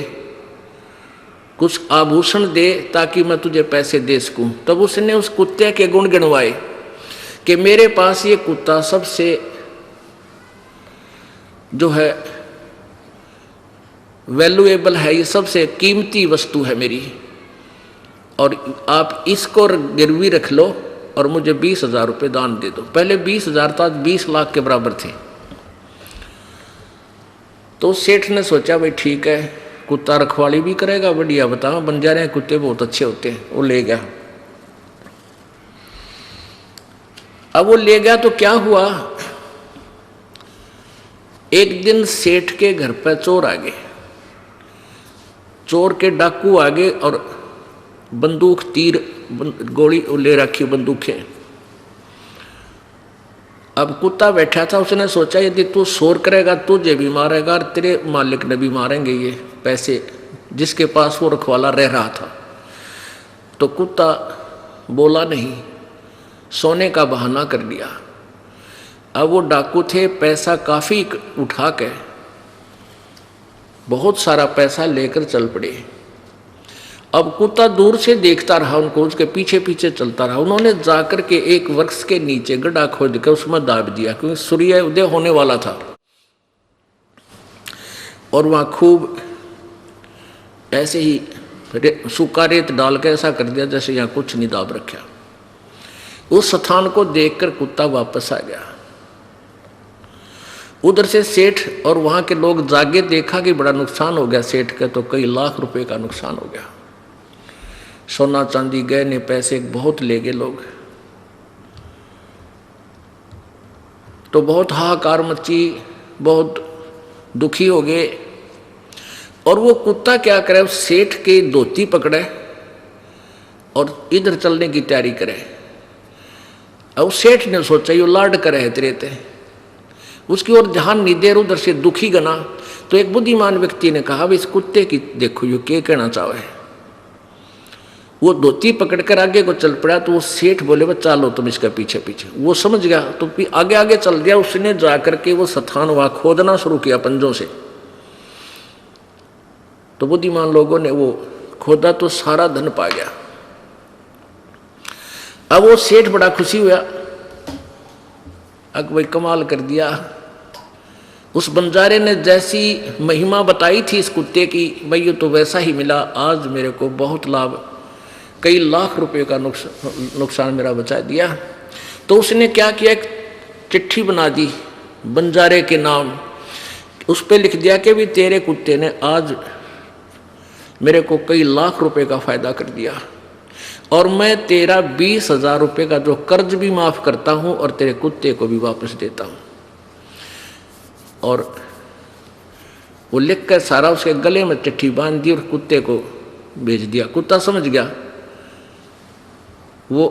कुछ आभूषण दे, ताकि मैं तुझे पैसे दे सकूं। तब उसने उस कुत्ते के गुण गिनवाए कि मेरे पास ये कुत्ता सबसे जो है वैल्यूएबल है, ये सबसे कीमती वस्तु है मेरी, और आप इसको गिरवी रख लो और मुझे 20,000 रुपये दान दे दो। पहले 20,000 था, 20 लाख के बराबर थे। तो सेठ ने सोचा, भाई ठीक है, कुत्ता रखवाली भी करेगा, बढ़िया, बताओ, बंजारे कुत्ते बहुत अच्छे होते हैं। वो ले गया। अब वो ले गया तो क्या हुआ, एक दिन सेठ के घर पर चोर आ गए, चोर के डाकू आ गए और बंदूक, तीर, गोली ले रखी, बंदूकें। अब कुत्ता बैठा था, उसने सोचा यदि तू शोर करेगा तुझे भी मारेगा और तेरे मालिक ने भी मारेंगे ये पैसे, जिसके पास वो रखवाला रह रहा था। तो कुत्ता बोला नहीं, सोने का बहाना कर दिया। अब वो डाकू थे, पैसा काफ़ी उठा के, बहुत सारा पैसा लेकर चल पड़े। अब कुत्ता दूर से देखता रहा उनको, उसके पीछे पीछे चलता रहा। उन्होंने जाकर के एक वृक्ष के नीचे गड्ढा खोद कर उसमें दाब दिया, क्योंकि सूर्य उदय होने वाला था। और वहाँ खूब ऐसे ही सूखा रेत डाल के ऐसा कर दिया जैसे यहाँ कुछ नहीं दाब रखा। उस स्थान को देखकर कुत्ता वापस आ गया। उधर से सेठ और वहां के लोग जागे, देखा कि बड़ा नुकसान हो गया सेठ का, तो कई लाख रुपए का नुकसान हो गया। सोना चांदी गहने पैसे बहुत ले गए लोग। तो बहुत हाहाकार मची, बहुत दुखी हो गए। और वो कुत्ता क्या करे, उस सेठ के धोती पकड़े और इधर चलने की तैयारी करे। अब सेठ ने सोचा ये लाड करे तेरे ते, उसकी ओर ध्यान नहीं दे, उधर से दुखी गना। तो एक बुद्धिमान व्यक्ति ने कहा इस कुत्ते की देखो ये क्या कहना चाहे है। वो धोती पकड़कर आगे को चल पड़ा। तो वो सेठ बोले वो चलो तुम इसके पीछे पीछे। वो समझ गया तो आगे आगे चल दिया। उसने जाकर के वो स्थान वहां खोदना शुरू किया पंजों से। तो बुद्धिमान लोगों ने वो खोदा तो सारा धन पा गया। अब वो सेठ बड़ा खुशी हुआ, अब भाई कमाल कर दिया। उस बंजारे ने जैसी महिमा बताई थी इस कुत्ते की, भाई ये तो वैसा ही मिला। आज मेरे को बहुत लाभ, कई लाख रुपए का नुकसान मेरा बचा दिया। तो उसने क्या किया, एक चिट्ठी बना दी बंजारे के नाम। उस पर लिख दिया कि भी तेरे कुत्ते ने आज मेरे को कई लाख रुपए का फायदा कर दिया, और मैं तेरा 20,000 रुपये का जो कर्ज भी माफ करता हूं और तेरे कुत्ते को भी वापस देता हूं। और वो लिख कर सारा उसके गले में चिट्ठी बांध दी और कुत्ते को भेज दिया। कुत्ता समझ गया। वो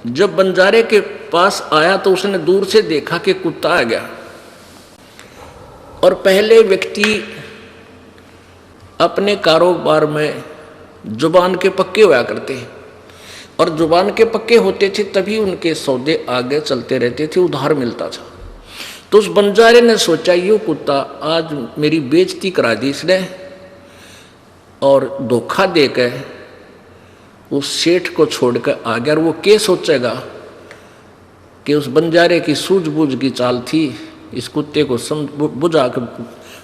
जब बंजारे के पास आया तो उसने दूर से देखा कि कुत्ता आ गया। और पहले व्यक्ति अपने कारोबार में जुबान के पक्के हुआ करते हैं, और जुबान के पक्के होते थे तभी उनके सौदे आगे चलते रहते थे, उधार मिलता था। तो उस बंजारे ने सोचा ये कुत्ता आज मेरी बेइज्जती करा दी इसने, और धोखा देकर उस सेठ को छोड़कर आ गया। और वो क्या सोचेगा कि उस बंजारे की सूझबूझ की चाल थी, इस कुत्ते को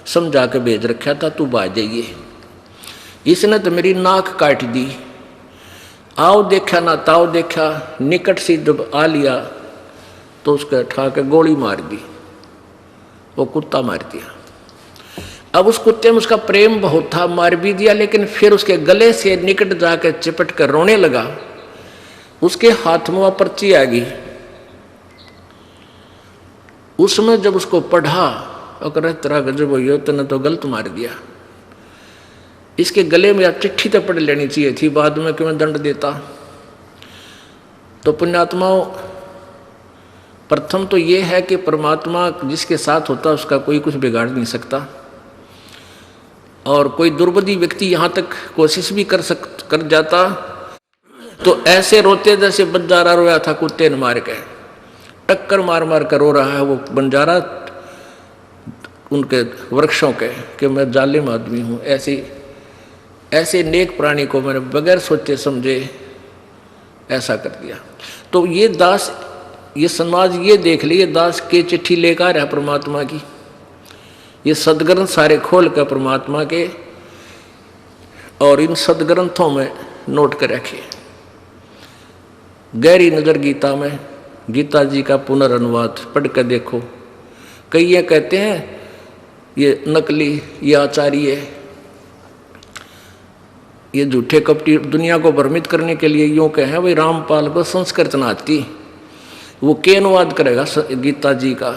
समझा के भेज रखा था तू बाज जाइए, इसने तो मेरी नाक काट दी। आओ देखा ना ताओ देखा, निकट से जब आ लिया तो उसके ठा के गोली मार दी, वो कुत्ता मार दिया। अब उस कुत्ते में उसका प्रेम बहुत था, मार भी दिया, लेकिन फिर उसके गले से निकट जाकर चिपट कर रोने लगा। उसके हाथ में वह पर्ची आ गई। उसमें जब उसको पढ़ा और तेरा गजब हो तने तो गलत मार दिया, इसके गले में चिट्ठी तो पढ़ लेनी चाहिए थी, बाद में क्यों दंड देता। तो पुण्यात्माओं, प्रथम तो ये है कि परमात्मा जिसके साथ होता उसका कोई कुछ बिगाड़ नहीं सकता। और कोई दुर्बुद्धि व्यक्ति यहाँ तक कोशिश भी कर जाता तो ऐसे रोते जैसे बंजारा रोया था कुत्ते ने मार के, टक्कर मार मार कर रो रहा है वो बंजारा उनके वृक्षों के कि मैं जालिम आदमी हूँ। ऐसे नेक प्राणी को मैंने बगैर सोचे समझे ऐसा कर दिया। तो ये दास, ये समाज ये देख लिए दास के चिट्ठी लेकर है परमात्मा की, ये सदग्रंथ सारे खोल कर परमात्मा के, और इन सदग्रंथों में नोट कर रखे। गहरी नजर गीता में, गीता जी का पुनर्अनुवाद पढ़ कर देखो। कई ये कहते हैं ये नकली, ये आचार्य, ये झूठे कपटी दुनिया को भ्रमित करने के लिए यूँ कहे भाई रामपाल को संस्कृत ना आती, वो के अनुवाद करेगा गीता जी का।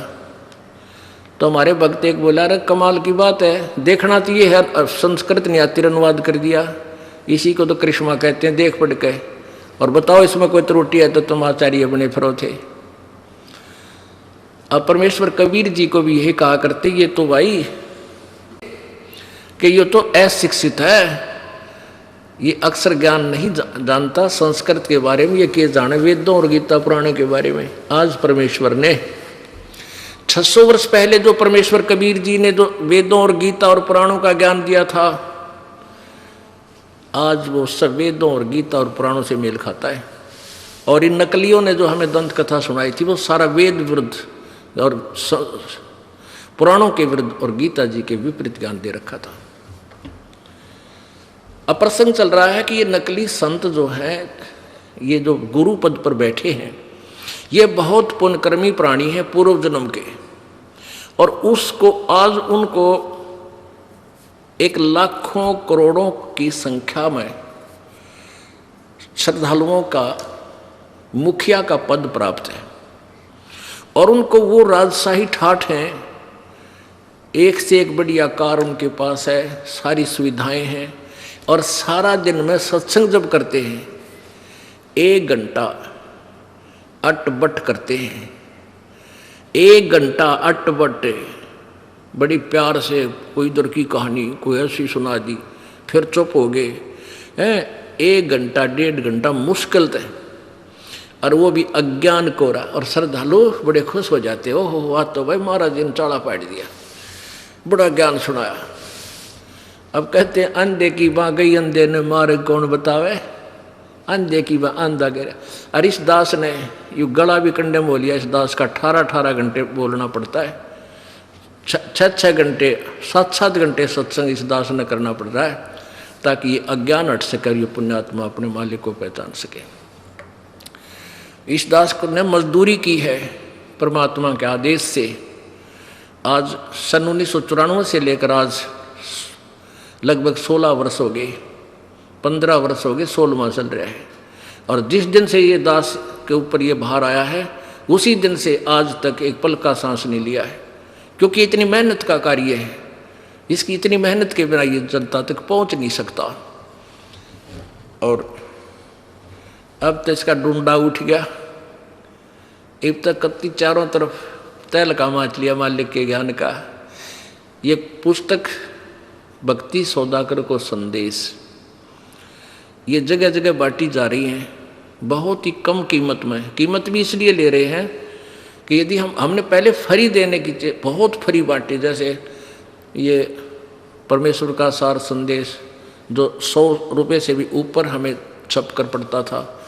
तो हमारे भक्त एक बोला अरे कमाल की बात है, देखना तो ये है संस्कृत नहीं आती अनुवाद कर दिया, इसी को तो करिश्मा कहते हैं, देख पढ़ के और बताओ इसमें कोई त्रुटि है तो तुम आचार्य बने फिरो थे। अब परमेश्वर कबीर जी को भी यही कहा करते ये तो भाई कि ये तो अशिक्षित है, ये अक्षर ज्ञान नहीं जानता संस्कृत के बारे में, ये के जाने वेदों और गीता पुराणे के बारे में। आज परमेश्वर ने 600 वर्ष पहले जो परमेश्वर कबीर जी ने जो वेदों और गीता और पुराणों का ज्ञान दिया था, आज वो सब वेदों और गीता और पुराणों से मेल खाता है। और इन नकलियों ने जो हमें दंत कथा सुनाई थी वो सारा वेद विरुद्ध और पुराणों के विरुद्ध और गीता जी के विपरीत ज्ञान दे रखा था। अब प्रसंग चल रहा है कि ये नकली संत जो हैं, ये जो गुरु पद पर बैठे हैं, ये बहुत पुण्यकर्मी प्राणी है पूर्व जन्म के, और उसको आज उनको एक लाखों करोड़ों की संख्या में श्रद्धालुओं का मुखिया का पद प्राप्त है, और उनको वो राजशाही ठाठ हैं, एक से एक बढ़िया कार उनके पास है, सारी सुविधाएं हैं, और सारा दिन में सत्संग जब करते हैं 1 घंटा अटबट करते हैं, 1 घंटा अटबट, बड़ी प्यार से कोई इधर की कहानी कोई ऐसी सुना दी, फिर चुप हो गए हैं, 1 घंटा 1.5 घंटा मुश्किल है, और वो भी अज्ञान कोरा, और श्रद्धालु बड़े खुश हो जाते, ओहो वाह तो भाई महाराज जी ने चाड़ा पाट दिया, बड़ा ज्ञान सुनाया। अब कहते हैं अंधे की बाँ गई अंधे ने मारे कौन बतावे, अंधे की बाँ अंधा गिरा। और इस दास ने यू गला भी कंडे में लिया, इस दास का 18 घंटे बोलना पड़ता है, 6 घंटे 7 घंटे सत्संग इस दास ने करना पड़ रहा है, ताकि ये अज्ञान हट सके, ये पुण्यात्मा अपने मालिक को पहचान सके। इस दास ने मजदूरी की है परमात्मा के आदेश से। आज सन 1994 से लेकर आज लगभग 16 वर्ष हो गए, 15 वर्ष हो गए, 16वां चल रहा है। और जिस दिन से ये दास के ऊपर ये भार आया है, उसी दिन से आज तक एक पल का सांस नहीं लिया है, क्योंकि इतनी मेहनत का कार्य है, इसकी इतनी मेहनत के बिना ये जनता तक पहुंच नहीं सकता। और अब तो इसका डूंडा उठ गया, अब तक कत्ती चारों तरफ तैल का माच लिया मालिक के ज्ञान का। ये पुस्तक भक्ति सौदागर को संदेश, ये जगह जगह बांटी जा रही हैं, बहुत ही कम कीमत में। कीमत भी इसलिए ले रहे हैं कि यदि हमने पहले फ्री देने की बहुत फ्री बांटी, जैसे ये परमेश्वर का सार संदेश जो 100 रुपये से भी ऊपर हमें छप कर पड़ता था,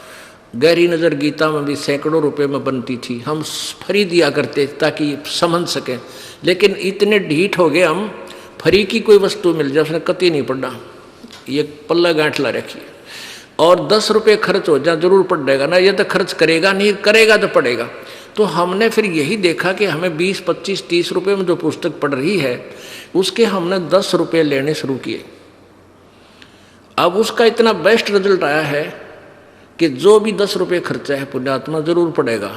गहरी नज़र गीता में भी सैकड़ों रुपए में बनती थी, हम फ्री दिया करते ताकि समझ सकें। लेकिन इतने ढीठ हो गए हम, फ्री की कोई वस्तु मिल जाए उसने कतई नहीं पढ़ना, ये पल्ला गांठ ला रखी है, और 10 रुपये खर्च हो जाए जरूर पड़ेगा ना, ये तो खर्च करेगा नहीं, करेगा तो पड़ेगा। तो हमने फिर यही देखा कि हमें 20, 25, 30 रुपये में जो पुस्तक पढ़ रही है उसके हमने 10 रुपये लेने शुरू किए। अब उसका इतना बेस्ट रिजल्ट आया है कि जो भी 10 रुपये खर्चा है पुण्यात्मा जरूर पड़ेगा।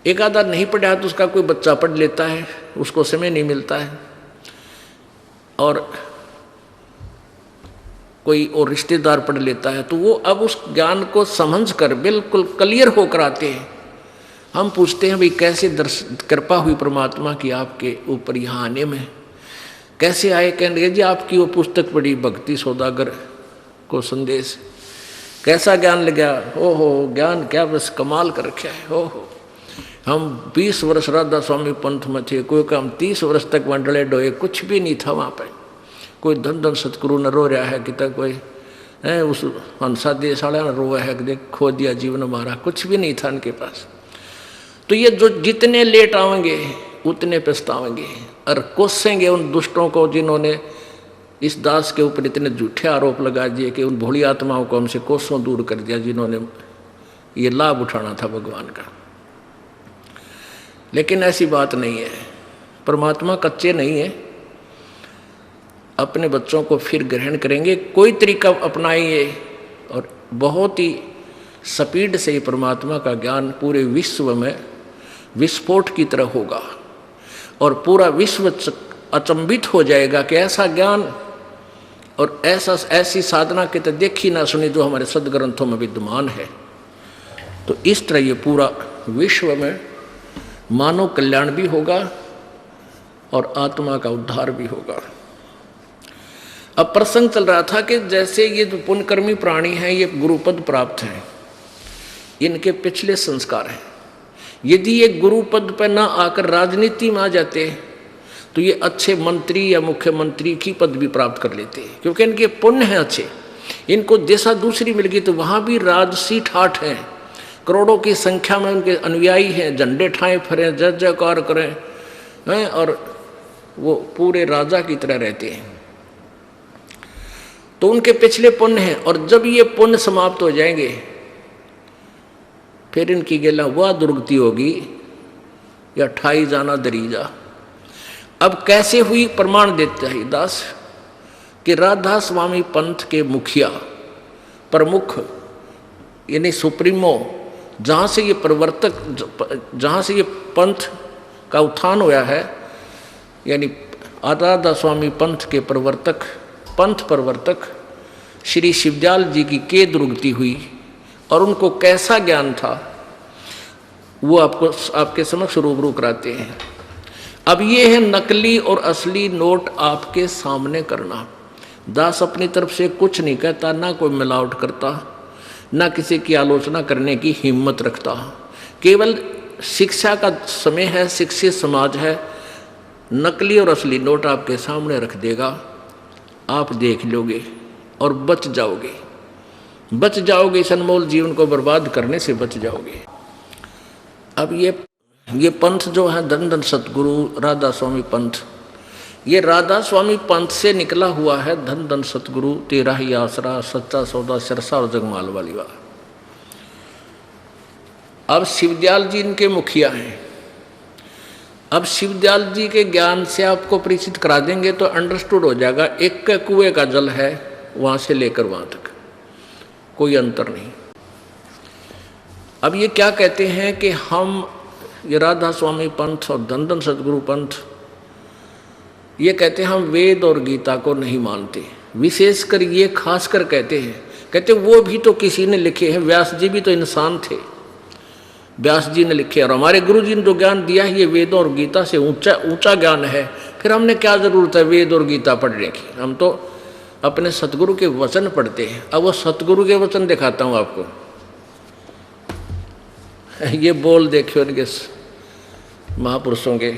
एक आधा नहीं पढ़ा तो उसका कोई बच्चा पढ़ लेता है, उसको समय नहीं मिलता है, और कोई और रिश्तेदार पढ़ लेता है, तो वो अब उस ज्ञान को समझ कर बिल्कुल क्लियर होकर आते हैं। हम पूछते हैं भाई कैसे कृपा हुई परमात्मा की आपके ऊपर यहाँ आने में, कैसे आए? कहेंगे जी आपकी वो पुस्तक पढ़ी भक्ति सौदागर को संदेश, कैसा ज्ञान लगा, ओहो ज्ञान क्या बस कमाल कर रखा है। ओहो हम 20 वर्ष राधा स्वामी पंथ में थे, कोई काम 30 वर्ष तक वहाँ डले डोए, कुछ भी नहीं था वहाँ पर, कोई धन धन सतगुरु न रो रहा है कि तक कोई है उस हंसा देश वाला न रोया है कि देख खो दिया जीवन हमारा, कुछ भी नहीं था उनके पास। तो ये जो जितने लेट आवेंगे उतने पछतावेंगे और कोसेंगे उन दुष्टों को जिन्होंने इस दास के ऊपर इतने झूठे आरोप लगा दिए कि उन भोली आत्माओं को हमसे कोसों दूर कर दिया जिन्होंने ये लाभ उठाना था भगवान का। लेकिन ऐसी बात नहीं है, परमात्मा कच्चे नहीं है, अपने बच्चों को फिर ग्रहण करेंगे, कोई तरीका अपनाएंगे और बहुत ही स्पीड से ही परमात्मा का ज्ञान पूरे विश्व में विस्फोट की तरह होगा और पूरा विश्व अचंभित हो जाएगा कि ऐसा ज्ञान और ऐसी साधना की तो देखी ना सुनी जो हमारे सदग्रंथों में विद्यमान है। तो इस तरह ये पूरा विश्व में मानव कल्याण भी होगा और आत्मा का उद्धार भी होगा। अब प्रसंग चल रहा था कि जैसे ये जो पुण्यकर्मी प्राणी हैं ये गुरुपद प्राप्त हैं, इनके पिछले संस्कार हैं, यदि ये गुरुपद पर ना आकर राजनीति में आ जाते तो ये अच्छे मंत्री या मुख्यमंत्री की पद भी प्राप्त कर लेते, क्योंकि इनके पुण्य हैं अच्छे। इनको दिशा दूसरी मिल गई तो वहाँ भी राजसी ठाठ हैं, करोड़ों की संख्या में उनके अनुयायी हैं, झंडे ठाए फिरें, जय जयकार करें हैं और वो पूरे राजा की तरह रहते हैं। तो उनके पिछले पुण्य हैं और जब ये पुण्य समाप्त हो जाएंगे फिर इनकी गेला वह दुर्गति होगी या ठाई जाना दरीजा। अब कैसे हुई प्रमाण देते हैं दास कि राधा स्वामी पंथ के मुखिया प्रमुख यानी सुप्रीमो, जहाँ से ये प्रवर्तक, जहाँ से ये पंथ का उत्थान हुआ है, यानी राधा स्वामी पंथ के प्रवर्तक, पंथ प्रवर्तक श्री शिवदयाल जी की के दुर्गति हुई और उनको कैसा ज्ञान था वो आपको आपके समक्ष रूबरू कराते हैं। अब ये है नकली और असली नोट आपके सामने करना। दास अपनी तरफ से कुछ नहीं कहता, ना कोई मिलावट करता, ना किसी की आलोचना करने की हिम्मत रखता। केवल शिक्षा का समय है, शिक्षित समाज है, नकली और असली नोट आपके सामने रख देगा, आप देख लोगे और बच जाओगे, बच जाओगे। इस अनमोल जीवन को बर्बाद करने से बच जाओगे। अब ये पंथ जो है धन धन सतगुरु राधा स्वामी पंथ, ये राधा स्वामी पंथ से निकला हुआ है। धन धन सतगुरु तेरा ही आसरा, सच्चा सौदा सिरसा और जगमाल वाली बात। अब शिवदयाल जी इनके मुखिया हैं। अब शिवदयाल जी के ज्ञान से आपको परिचित करा देंगे तो अंडरस्टूड हो जाएगा। एक के कुएं का जल है, वहां से लेकर वहां तक कोई अंतर नहीं। अब ये क्या कहते हैं कि हम ये राधा स्वामी पंथ और धन धन सतगुरु पंथ, ये कहते हैं हम वेद और गीता को नहीं मानते। विशेषकर ये खासकर कहते हैं, कहते वो भी तो किसी ने लिखे हैं, व्यास जी भी तो इंसान थे, व्यास जी ने लिखे और हमारे गुरु जी ने जो ज्ञान दिया है ये वेद और गीता से ऊंचा ऊंचा ज्ञान है। फिर हमने क्या जरूरत है वेद और गीता पढ़ने की, हम तो अपने सतगुरु के वचन पढ़ते हैं। अब वो सतगुरु के वचन दिखाता हूँ आपको। ये बोल देखियो इनके महापुरुषों के,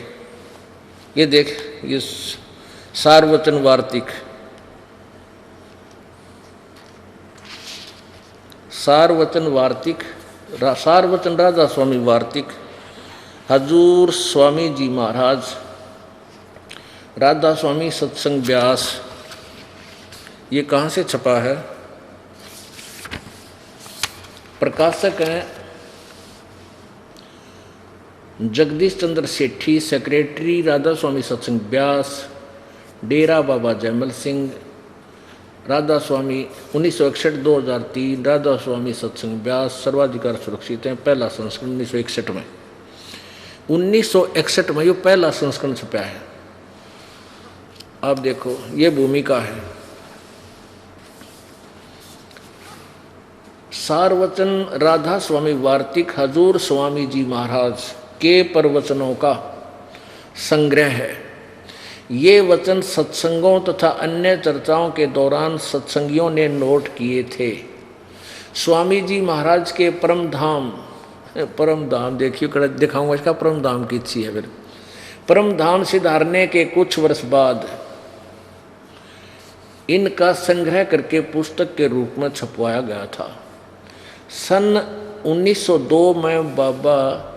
ये देख, ये सारवचन वार्तिक, सारवचन वार्तिक, सारवचन राधा स्वामी वार्तिक, हजूर स्वामी जी महाराज, राधा स्वामी सत्संग व्यास। ये कहाँ से छपा है? प्रकाशक हैं जगदीश चंद्र सेठी, सेक्रेटरी राधा स्वामी सत्संग व्यास, डेरा बाबा जयमल सिंह, राधा स्वामी 1961-2003, राधा स्वामी सत्संग व्यास, सर्वाधिकार सुरक्षित हैं, पहला संस्करण 1961 में। 1961 में ये पहला संस्करण छपा है। आप देखो ये भूमिका है। सारवचन राधा स्वामी वार्तिक हजूर स्वामी जी महाराज के प्रवचनों का संग्रह है। ये वचन सत्संगों तथा अन्य चर्चाओं के दौरान सत्संगियों ने नोट किए थे। स्वामी जी महाराज के परम धाम देखिए, दिखाऊंगा इसका परम धाम की अच्छी है। फिर परम धाम सिधारने के कुछ वर्ष बाद इनका संग्रह करके पुस्तक के रूप में छपवाया गया था। सन 1902 में बाबा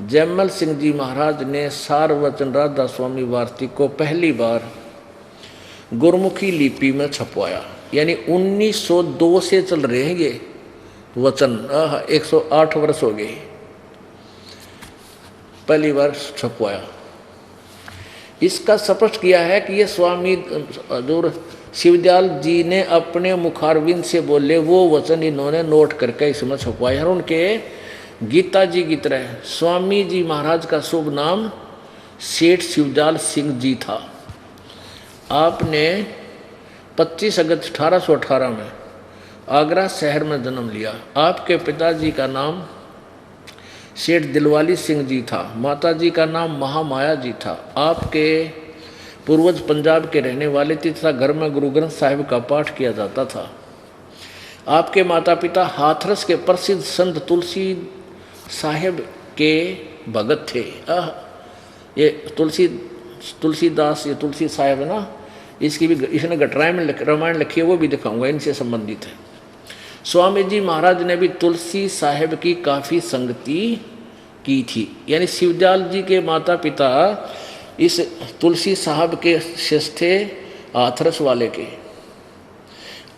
जयमल सिंह जी महाराज ने सारवचन राधा स्वामी वार्तिक को पहली बार गुरमुखी लिपि में छपवाया। यानी 1902 से चल रहे हैं ये वचन, 108 वर्ष हो गए, पहली बार छपवाया। इसका स्पष्ट किया है कि ये स्वामी हजूर शिवदयाल जी ने अपने मुखारविंद से बोले वो वचन इन्होंने नोट करके इसमें छपवाया। और उनके गीता जी की तरह स्वामी जी महाराज का शुभ नाम सेठ शिवदयाल सिंह जी था। आपने 25 अगस्त 1818 में आगरा शहर में जन्म लिया। आपके पिताजी का नाम सेठ दिलवाली सिंह जी था, माताजी का नाम महामाया जी था। आपके पूर्वज पंजाब के रहने वाले थे तथा घर में गुरु ग्रंथ साहिब का पाठ किया जाता था। आपके माता पिता हाथरस के प्रसिद्ध संत तुलसी साहिब के भगत थे। ये तुलसीदास, ये तुलसी साहिब है ना, इसकी भी इसने रामायण लिखी है, वो भी दिखाऊंगा, इनसे संबंधित है। स्वामी जी महाराज ने भी तुलसी साहिब की काफ़ी संगति की थी। यानी शिवदयाल जी के माता पिता इस तुलसी साहब के शिष्य थे, हाथरस वाले के।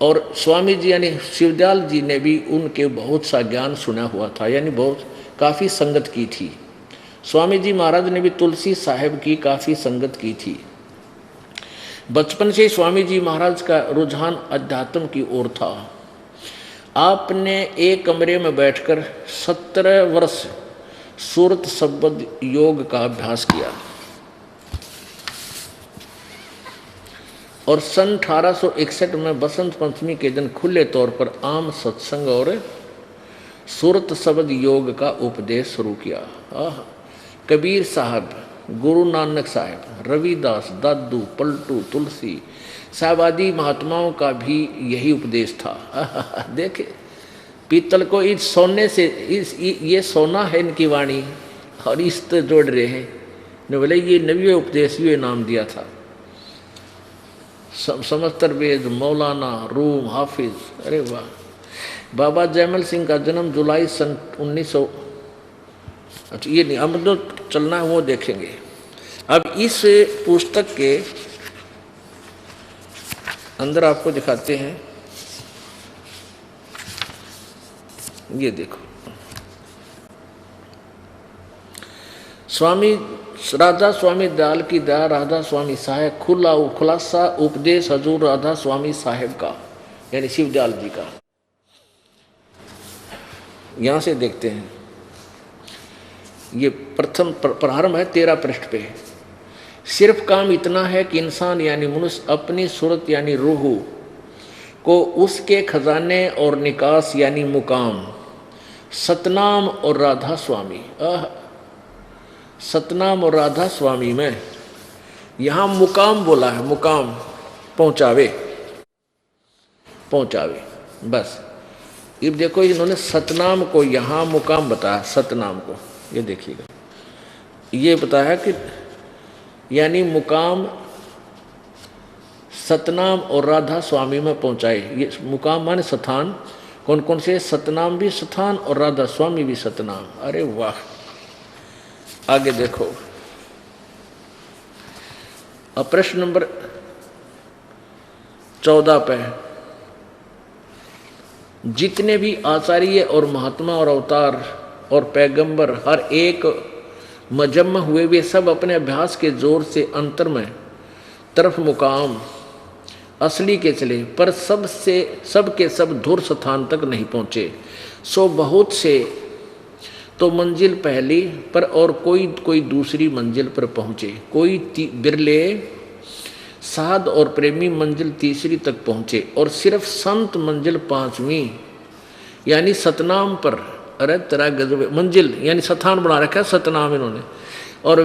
और स्वामी जी यानी शिवदयाल जी ने भी उनके बहुत सा ज्ञान सुना हुआ था, यानी बहुत काफ़ी संगत की थी। स्वामी जी महाराज ने भी तुलसी साहिब की काफ़ी संगत की थी। बचपन से ही स्वामी जी महाराज का रुझान अध्यात्म की ओर था। आपने एक कमरे में बैठकर 17 वर्ष सूरत शब्द योग का अभ्यास किया और सन 1861 में बसंत पंचमी के दिन खुले तौर पर आम सत्संग और सूरत शब्द योग का उपदेश शुरू किया। कबीर साहब, गुरु नानक साहब, रविदास, दादू, पलटू, तुलसी साहब आदि महात्माओं का भी यही उपदेश था। देखे पीतल को इस सोने से ये सोना है इनकी वाणी और इस तो जोड़ रहे हैं ने बोले ये नवी उपदेश ये नाम दिया था। समस्तर वेद, मौलाना, रूम, हाफिज, अरे वाह। बाबा जयमल सिंह का जन्म जुलाई सन 1900, अच्छा ये नहीं, अब जो चलना है वो देखेंगे। अब इस पुस्तक के अंदर आपको दिखाते हैं, ये देखो स्वामी राधा स्वामी दयाल की दया, राधा स्वामी साहेब खुलासा उपदेश हजूर राधा स्वामी साहेब का, यानी शिवदयाल जी का। यहां से देखते हैं, ये प्रथम प्रारंभ है 13 पृष्ठ पे। सिर्फ काम इतना है कि इंसान यानी मनुष्य अपनी सूरत यानी रूह को उसके खजाने और निकास यानी मुकाम सतनाम और राधा स्वामी, सतनाम और राधा स्वामी में यहाँ मुकाम बोला है, मुकाम पहुँचावे बस। अब देखो इन्होंने सतनाम को यहाँ मुकाम बताया, सतनाम को ये देखिएगा, ये बताया कि यानी मुकाम सतनाम और राधा स्वामी में पहुँचाए। ये मुकाम माने स्थान, कौन कौन से? सतनाम भी स्थान और राधा स्वामी भी सतनाम। अरे वाह, आगे देखो। अब प्रश्न नंबर 14 पे, जितने भी आचार्य और महात्मा और अवतार और पैगंबर हर एक मजम्मा हुए, वे सब अपने अभ्यास के जोर से अंतर में तरफ मुकाम असली के चले, पर सबके सब धुर स्थान तक नहीं पहुँचे। सो बहुत से तो मंजिल पहली पर और कोई दूसरी मंजिल पर पहुँचे, कोई बिरले साध और प्रेमी मंजिल तीसरी तक पहुँचे, और सिर्फ संत मंजिल 5वीं यानी सतनाम पर। अरे तेरा गजब मंजिल यानी स्थान बना रखा है सतनाम इन्होंने। और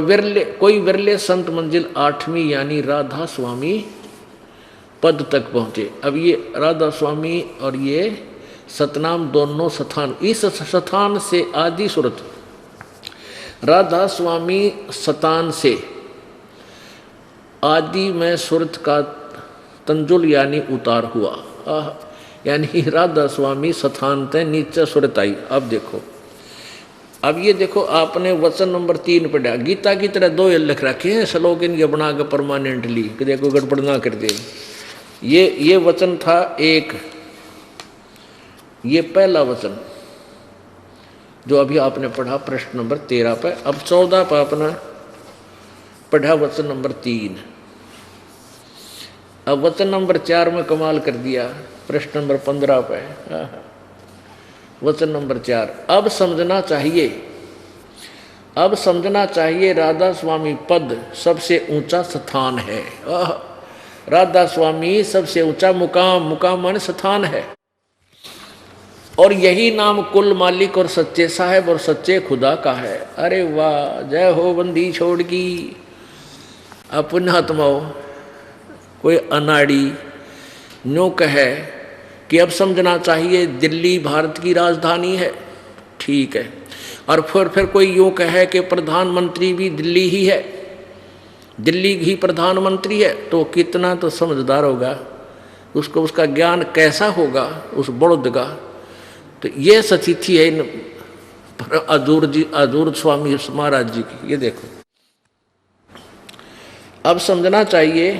कोई विरले संत मंजिल 8वीं यानी राधा स्वामी पद तक पहुँचे। अब ये राधा स्वामी और ये सतनाम दोनों स्थान, इस स्थान से आदि सूरत राधा स्वामी सतान से आदि में सूरत का तंजुल यानी उतार हुआ, यानी राधा स्वामी स्थान ते नीचे सूरत आई। अब देखो, अब ये देखो आपने वचन नंबर 3 पढ़ा, गीता की तरह 2 लिख रखे हैं श्लोक इनके बना के परमानेंटली, कि देखो गड़बड़ ना कर दे। ये वचन था 1, ये पहला वचन जो अभी आपने पढ़ा प्रश्न नंबर 13 पे। अब 14 पे आपने पढ़ा वचन नंबर 3। अब वचन नंबर 4 में कमाल कर दिया, प्रश्न नंबर 15 पे वचन नंबर 4। अब समझना चाहिए राधा स्वामी पद सबसे ऊंचा स्थान है। राधा स्वामी सबसे ऊंचा मुकाम माने स्थान है, और यही नाम कुल मालिक और सच्चे साहेब और सच्चे खुदा का है। अरे वाह, जय हो बंदी छोड़ की। अपने आत्माओं कोई अनाड़ी नो कहे कि अब समझना चाहिए दिल्ली भारत की राजधानी है, ठीक है, और फिर कोई यूँ कहे कि प्रधानमंत्री भी दिल्ली ही है, दिल्ली ही प्रधानमंत्री है, तो कितना तो समझदार होगा, उसको उसका ज्ञान कैसा होगा उस बड़ोद का। तो ये स्थिति है इन अजूर स्वामी महाराज जी की। ये देखो, अब समझना चाहिए,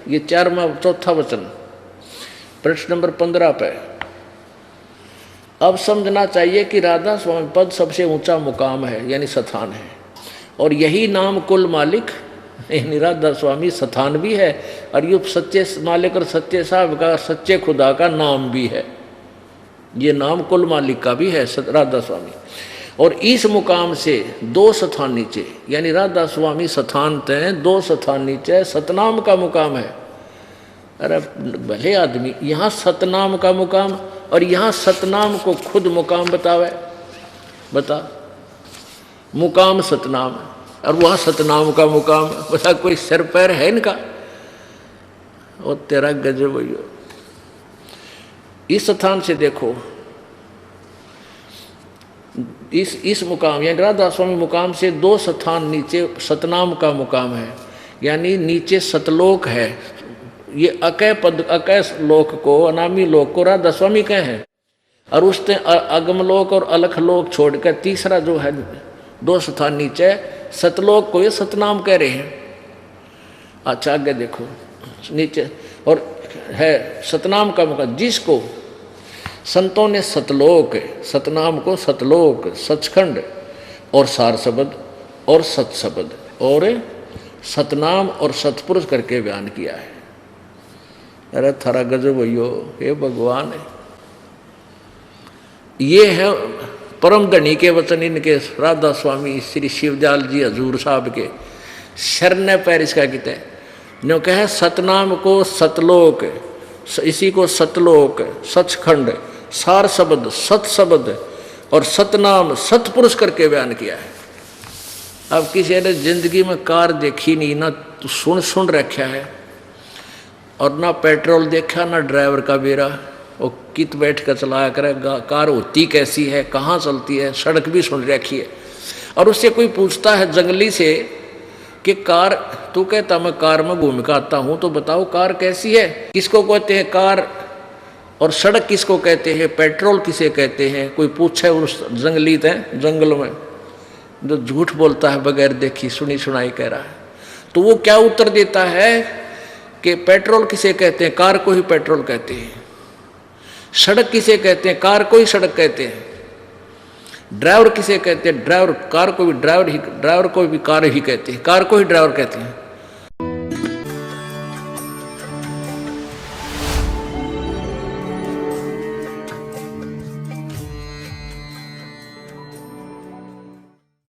ये 4वां 4था वचन। प्रश्न नंबर 15 पे। अब समझना चाहिए कि राधा स्वामी पद सबसे ऊंचा मुकाम है, यानी स्थान है, और यही नाम कुल मालिक यानी राधा स्वामी स्थान भी है, और ये सच्चे मालिक और सच्चे साहब का, सच्चे खुदा का नाम भी है। ये नाम कुल मालिक का भी है राधा स्वामी। और इस मुकाम से 2 स्थान नीचे, यानी राधा स्वामी स्थान तय 2 स्थान नीचे सतनाम का मुकाम है। अरे भले आदमी, यहाँ सतनाम का मुकाम और यहाँ सतनाम को खुद मुकाम बतावे, बता मुकाम सतनाम और वहाँ सतनाम का मुकाम, बता कोई सिर पैर है इनका? और तेरा गजब भैया। इस स्थान से देखो, इस मुकाम यानी राधा स्वामी मुकाम से 2 स्थान नीचे सतनाम का मुकाम है, यानी नीचे सतलोक है। ये अकय पद, अकय लोक को, अनामी लोक को राधा स्वामी कहे हैं, और उसने अगमलोक और अलखलोक छोड़कर तीसरा जो है 2 स्थान नीचे सतलोक को ये सतनाम कह रहे हैं। अच्छा आगे देखो नीचे, और है सतनाम का मुकाम जिसको संतों ने सतलोक, सतनाम को सतलोक, सचखंड और सार शब्द और सत शब्द और सतनाम और सतपुरुष करके बयान किया है। अरे थारा गजब भैयो, हे भगवान। ये है परम धनी के वचन, इनके राधा स्वामी श्री शिवदयाल जी हजूर साहब के शरण पैर इसका गीत है। नो कहे सतनाम को सतलोक, इसी को सतलोक, सचखंड, सार शब्द, सत शब्द और सतनाम सतपुरुष करके बयान किया है। अब किसी ने जिंदगी में कार देखी नहीं, ना तो सुन रखा है, और ना पेट्रोल देखा, ना ड्राइवर का बेरा, वो कित बैठ कर चलाया करे, कार होती कैसी है, कहाँ चलती है, सड़क भी सुन रखी है। और उससे कोई पूछता है जंगली से कि कार, तू कहता मैं कार में घूम के आता हूँ, तो बताओ कार कैसी है, किसको कहते हैं कार, और सड़क किसको कहते हैं, पेट्रोल किसे कहते हैं। कोई पूछे उस जंगली थे जंगल में जो झूठ बोलता है बगैर देखी सुनी सुनाई कह रहा है, तो वो क्या उत्तर देता है कि पेट्रोल किसे कहते हैं, कार को ही पेट्रोल कहते हैं। सड़क किसे कहते हैं, कार को ही सड़क कहते हैं। ड्राइवर किसे कहते हैं, ड्राइवर कार को भी ड्राइवर को भी कार ही कहते हैं, कार को ही ड्राइवर कहते हैं।